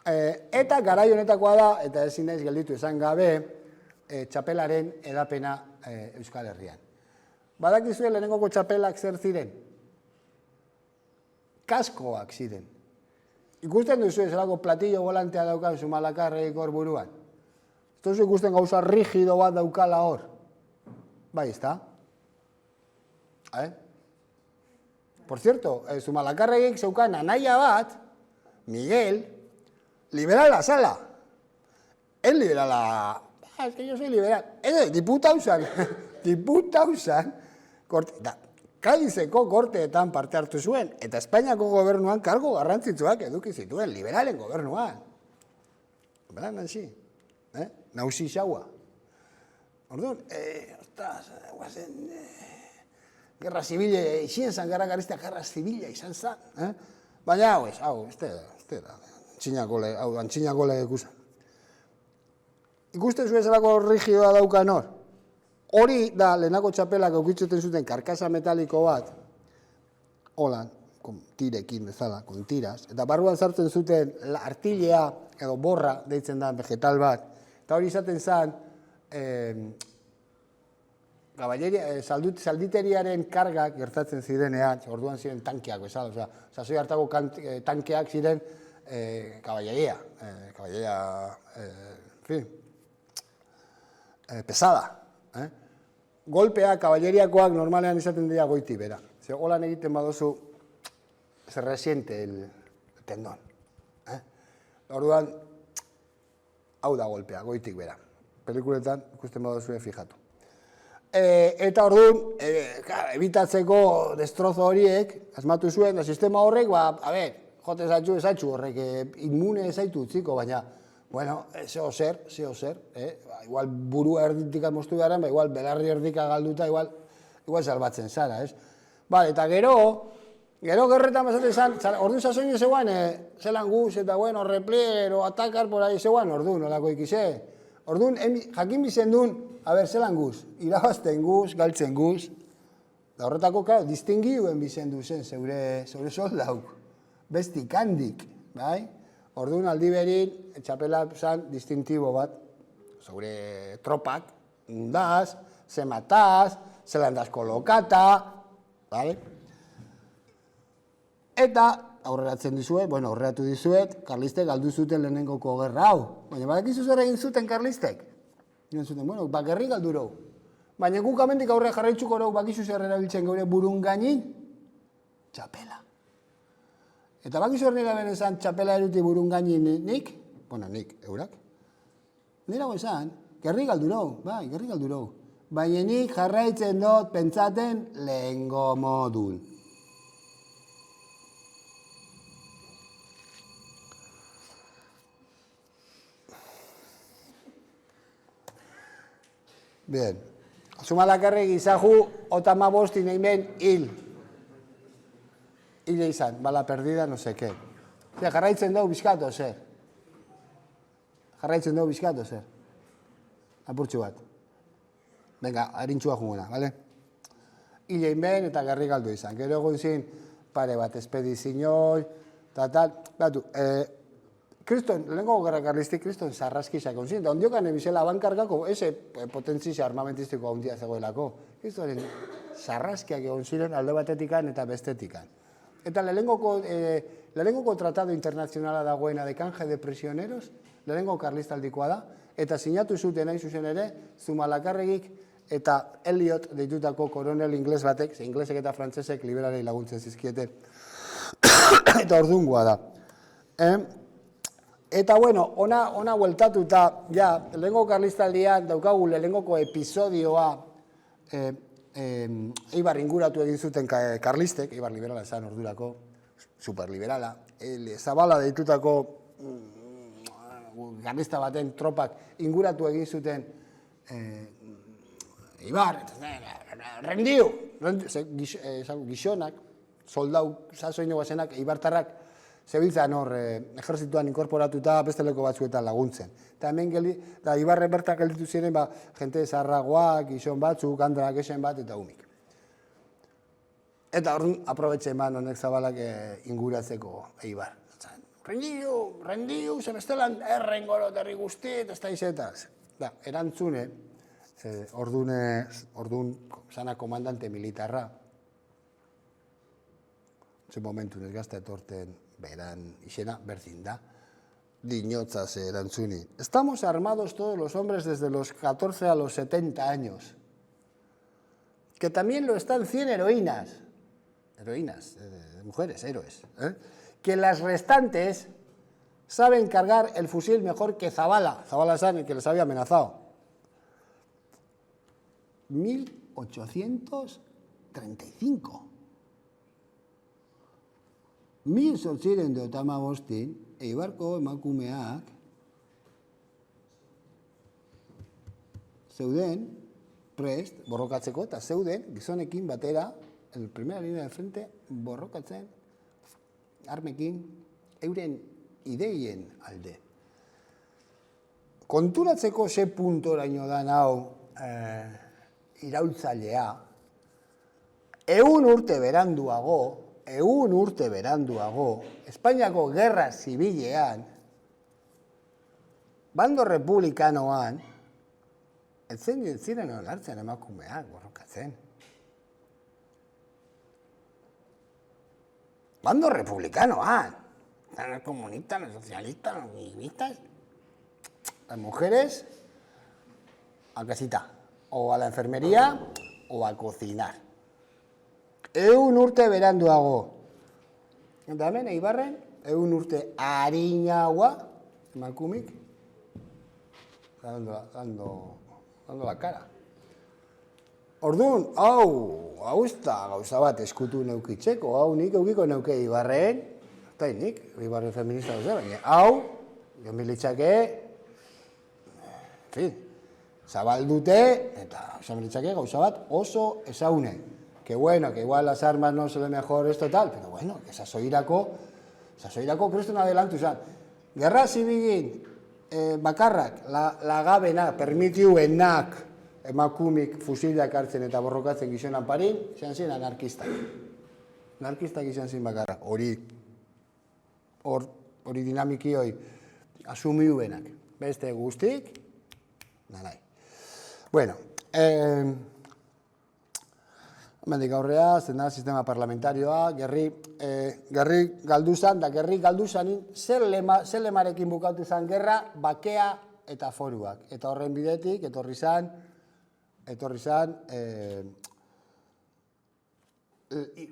Eta garai honetakoa da, eta ezin naiz gelditu esan gabe, txapelaren edapena Euskal Herrian. Badakizue lehenengoko txapelak zer ziren? Kaskoak ziren. Ikusten duzu zelako platillo volantea daukan Zumalakarregik hor buruan? Ez duzu ikusten gauza rigido bat daukala hor? Bai, ezta? Por cierto, Zumalakarregik zeukan anaia bat, Miguel, liberala zala. Ez liberala es que yo soy liberal. Diputau zan, Kadizeko korteetan parte hartu zuen, eta Espainiako gobernuan kargo garrantzitsuak eduki zituen, liberalen gobernuan. Beran, nahi, nauzi xaua. Orduan, guazen, gerra zibile, izien zan gara gariztea, gerra zibila izan zan. Baina, hau, ez da, antxinako legekusan. Ikusten zuen zelako rigioa daukan hor. Hori da, lehenako txapelak aukitzuten zuten karkasa metaliko bat, holan, tirekin bezala, kon tiras, eta barruan sartzen zuten artilea, edo borra, deitzen da, vegetal bat, eta hori izaten zen, salditeriaren kargak gertatzen zirenean, orduan ziren tankeak bezala, oza, sasoi hartako tankeak ziren caballeria, en fin, pesada. Golpea, kaballeriakoak normalean izaten dira goiti bera. Holan egiten baduzu, se resiente el tendón. Orduan, hau da golpea, goitik bera. Pelikuletan ikusten baduzu fijatu. Eta orduan, ebitatzeko destrozo horiek, asmatu zuen, da sistema horrek, jote esatxu horrek, inmune esaitu utziko, baina, bueno, zeo zer, igual burua erditika moztu beharen, igual belarri erdika galduta, igual salbatzen zara, ez? Bale, eta gero gerretan bazaten zan, orduan sasoinu zeuan, zelan guz, eta bueno, repliego, atakar, por ahí zeuan, orduan, nolako ikize. Orduan, jakin bizen duen, zelan guz, irabazten guz, galtzen guz, da horretako, claro, distingiduen bizen duzen, zeure soldauk, bestik handik, bai? Orduan aldi berin, txapela zan distintibo bat, sobre tropak, undaz, ze mataz, zelan daz kolokata, bale? Eta aurreratzen dizuet, aurreratu dizuet, karlistek galdu zuten lehenengoko gerra hau. Baina badakizu zer egin zuten karlistek? Egin zuten, bakerri galdu rau. Baina guk amendik aurre jarraitzuko rau, bakizu zer erabiltzen geure burun gainin? Txapela. Eta bakizu zer nire benezan txapela eruti burun gainin nik? Nik, eurak. Nire hau esan, gerri galdu rau, gerri galdu rau. Baina nik jarraitzen dut pentsaten lehengo modun. Bien. Zumalakarrek izaju, otama bostin eimen hil. Hile izan, bala perdida, no seke. Jarraitzen dugu bizkatu, zer? Jarraitzen dugu bizkatu, zer? Apurtxu bat. Venga, harintxua junguna, bale? Hile inben eta garri galdu izan. Gero egun zin, pare bat, espediziñoi, tal. Batu, kriston, lehenko gara karlistik kriston sarraskizak onzin, da ondiokan ebizela bankargako, eze potentziza armamentistiko handia zegoelako. Kristonen sarraskiak egon ziren alde batetikan eta bestetikan. Eta lehenengoko tratado internazionala dagoena de canje de prisioneros, lehenengo karlistaldikoa da, eta sinatu zuten hain zuzen ere, Zumalakarregik eta Elliot deitutako koronel ingles batek, ze inglesek eta frantsesek liberalei laguntzen zizkieten, eta ordungoa da. Eta bueno, ona bueltatuta, ja, lehenengo karlistaldian daukagu lehenengoko episodioa, Eibar inguratu egin zuten karlistek, Eibar liberala esan ordurako, superliberala, Zabala deitutako karlista baten tropak inguratu egin zuten Eibar, rendiu, gizonak, soldau sasoino basenak, eibartarrak, zebiltzan hor, ejerzituan inkorporatuta beste leko batzuetan laguntzen. Eta hemen Ibarre bertak gelditu ziren, jente zarragoak, gizon batzuk, handrak esen bat, eta umik. Eta hor, aprobetzen honek Zabalak inguratzeko Eibar. Rendiu, zebestelan errengoro terri guztiet, ez da izetaz. Erantzune, ordun zana komandante militarra, ze momentu ez gazta etorten beran izena, berdin da, dinotzaz erantzuni. Estamos armados todos los hombres desde los 14 a los 70 años. Que también lo están 100 heroínas, mujeres, héroes, que las restantes saben cargar el fusil mejor que Zabala, Zabala San, el que les había amenazado. 1835. 1815 Eibarko emakumeak zeuden prest borrokatzeko eta zeuden gizonekin batera el primera línea de frente borrokatzen armekin euren ideien alde. Konturatzeko ze puntoraino da hau iraultzailea, 100 urte beranduago, Espainiako Gerra Zibilean, bando republikanoan, ez ziren onartzen emakumeak borrokatzen. Bando republicanoan, los comunistas, los socialistas, los comunistas, las mujeres a casita, o a la enfermería, o a cocinar. 100 urte beranduago. Eta hemen, Eibarren, 100 urte arinagoa, emakumik, dando la cara. Orduan, hau ez da gauza bat eskutu neukitzeko, hau nik eukiko neuke Eibarren, eta nik, Eibarren feminista duz, baina hau, jonbilitzake, en fin, zabaldute, eta jonbilitzake gauza bat oso ezaune. Que bueno, que igual las armas no se ve mejor esto tal, pero bueno, que sasoirako kresten adelantu izan. Gerra zibilin, bakarrak, lagabenak, permitiuenak, emakumik fusilak hartzen eta borrokatzen gizonan parin, izan zen anarkistak. Anarkistak izan zen bakarra. Hori dinamiki hori asumiuenak. Beste guztik, nahi. Bueno, hemendik aurrea, zen da sistema parlamentarioa, gerri galduzan, da gerri galduzanin, zer lemarekin bukatu zen gerra, bakea eta foruak. Eta horren bidetik, etorri zen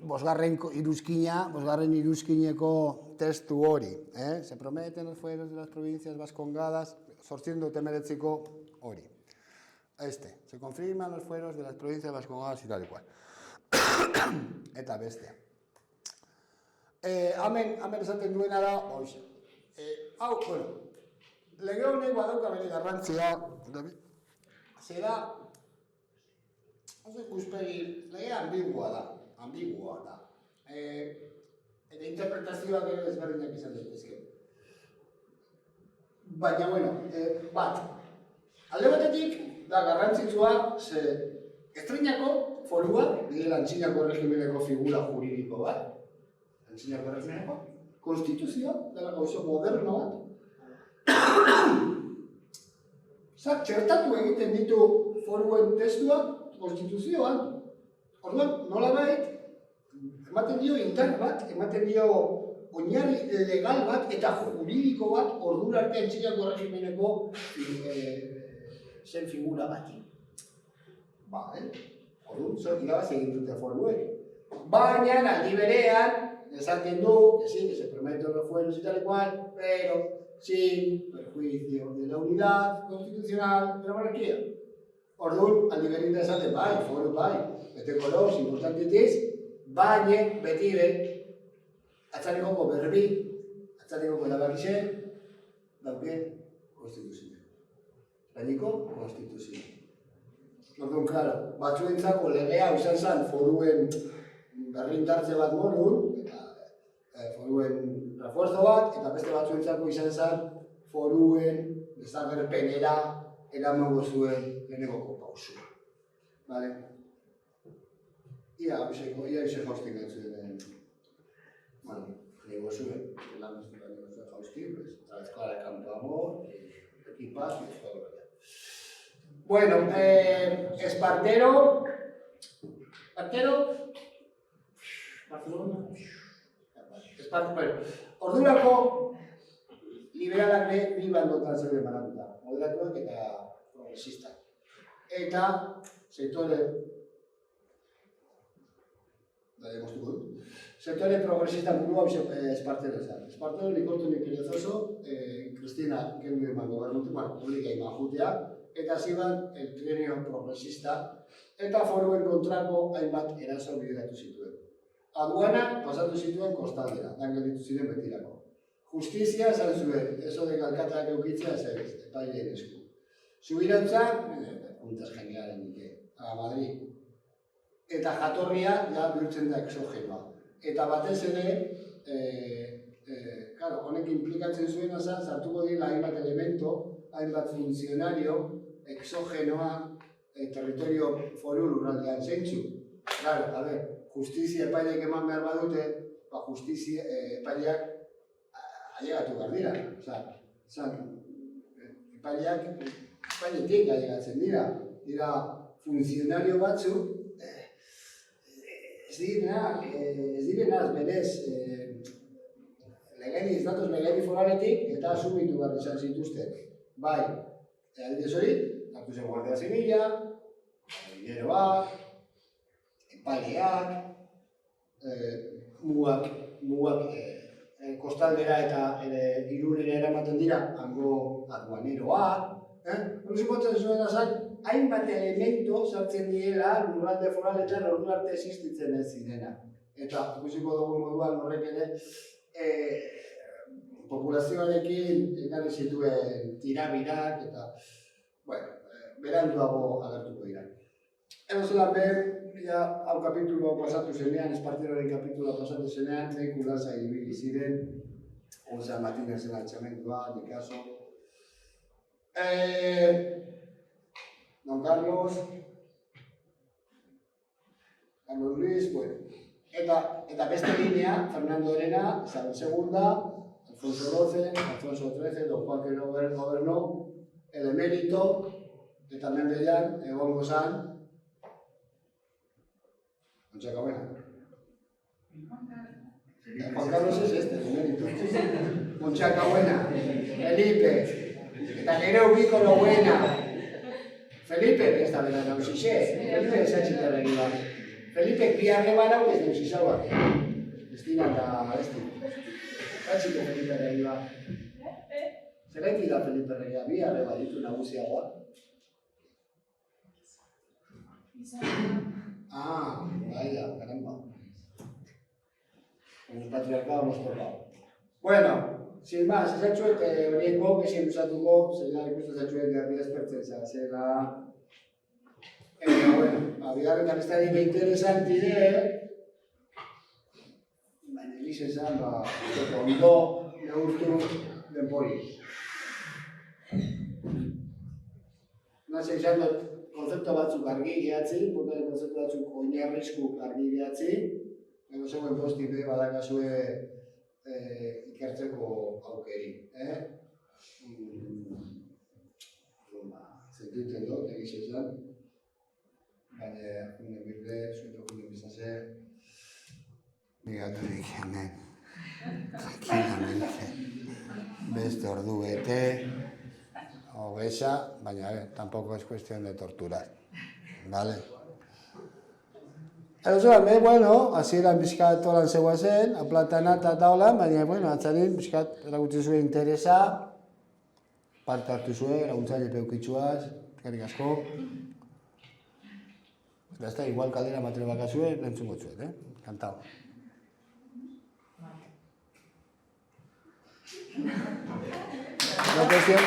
bosgarren iruzkineko testu hori. Se prometen los fueros de las provincias vascongadas, 819ko hori. Se confirman los fueros de las provincias vascongadas y tal y cual. Eta bestea. Hemen esaten duena da, hoxe. Hau, bueno, lege honek badauka bere garrantzia, zera, oso ikuspegi, lege ambigua da. Eta interpretazioak ere ezberdinak izan daitezke. Baina, bueno, bat, alde batetik, da garrantzitsua, ze estreñako foruak, direla antzinako regimeneko figura juridiko bat, antzinako regimeneko, konstituzioa, dela gauzo moderno bat, txertatu egiten ditu foruen testuak konstituzioan. Orduan, nolabait, ematen dio indar bat, ematen dio oinarri legal bat eta juridiko bat ordura arte antzinako regimeneko zen figura bati. Orduan, irabaz egin dute foruek. Baina, aldi berean, esaten du, que sí, que se prometen los fueros y tal y cual, pero sin perjuicio de la unidad constitucional de la monarquía. Orduan, aldi berean esaten, bai, foru bai, beteko los importantietiz, baina, beti atzarikoko berbi, atzarikoko erabakixe, dauke konstituzioa. Espainiko konstituzioa. Orduan, claro, batzuentzako legea izan zen foruen berrindartze bat modun, eta foruen refuerzo bat, eta beste batzuentzako izan zen foruen desagerpenera eramango zuen lehenengoko pausua. Vale? Ia ize jaustik entzuen, lehenengo zuen, lan ez duen jaustik, otra vez clara campo amor, equipas, y todo lo que. Bueno, Espartero, Barcelona, bueno, ordurako liberalak bi bandotan zeuden banatuta, moderatuak eta progresistak. Eta sektore progresista burua Espartero izan. Espartero likortunik perezoso, Cristina kendu eman gobernutik, publika iman jutea, eta ziban el trienio progresista eta foruen kontrako hainbat eraso bideratu zituen. Aduana pasatu zituen kostaldera, dan gelditu ziren betirako. Justizia esan zuen, ezodek alkateak eukitzea ez, epaileen esku. Subirautza, juntas genialen dike, a Madrid. Eta jatorria, ja, bihurtzen da exogenoa. Eta batez ere, honek implikatzen zuen azan, sartuko dira hainbat elemento, hainbat funtzionario, exogenoa, territorio foru lurraldean zeintzu. Claro, a ver, justizia epaileak eman behar badute, justizia epaileak ailegatu behar dira. Epailetik ailegatzen dira. Dira funtzionario batzuk, ez direnaz berez ez datoz legeni foraletik eta asumitu behar izan zituzten. Bai, adibidez hori, hartu zen Guardia Zibila, Gineroak, epaileak, mugak kostaldera eta Irunera eramaten dira, hango aduaneroak. Hori zupotzen zuen azan, hainbat elemento sartzen diela lurralde foraletan ordu arte existitzen ez zirena. Eta ikusiko dugu moduan horrek ere populazioarekin ekarri zituen tirabirak eta beranduago agertuko dira. Edozelan hau kapitulo pasatu zenean, Esparteroren kapituloa pasatu zenean, zeiku lasa ibili ziren, Gonzalo Martínez altxamendua, Picasso. Don Carlos Luis, eta beste linea, Fernando Elena, Isabel II, Alfonso XII, Alfonso XIII, Don Juan que no gobernó, el emérito, eta mendean, egongo zan, Montxakabena. Juan Carlos es este, el emérito. Montxakabena, Felipe, eta gero ubiko lo buena. Felipe, ez da bera nauzixe, Felipe esatxitarregi bat. Felipe biarre barau ez nauzizauak. Ez dira eta ez dira. Esatxiko Felipe regi bat. Zereki da Felipe regia, biarre bat ditu nagusiagoa. Vaya, caramba. Con el patriarcado hemos topado. Bueno, sin más, esatxuek horiengo, ezin usatuko, zelan ikustu esatxuek garbi espertzen zela. Bigarren kapiztari interesanti baina egiz esan, ondo neurtu denpori. Nase izan dut, konzeptu batzuk argi gehatzi, konzeptu batzuk oinarrizku argi gehatzi, ego zegoen posti badakazue ikertzeko aukeri. Zentuten dut, egiz esan, baina june birde, zueto june bizase, bigaturik hemen, tranquilamente, beste ordu bete, hogesa, baina tampoco es cuestión de torturar, vale? Bueno, hasieran pixkat holan zegoazen, aplatanata eta holan, baina, atzarin pixkat eragutzi zuen interesa, parte hartu zuen, laguntzaile peukitzuaz, eskerrik asko. Eta igual kaldera matero bakazue, lentzungo txuet, Kantao. No cuestión.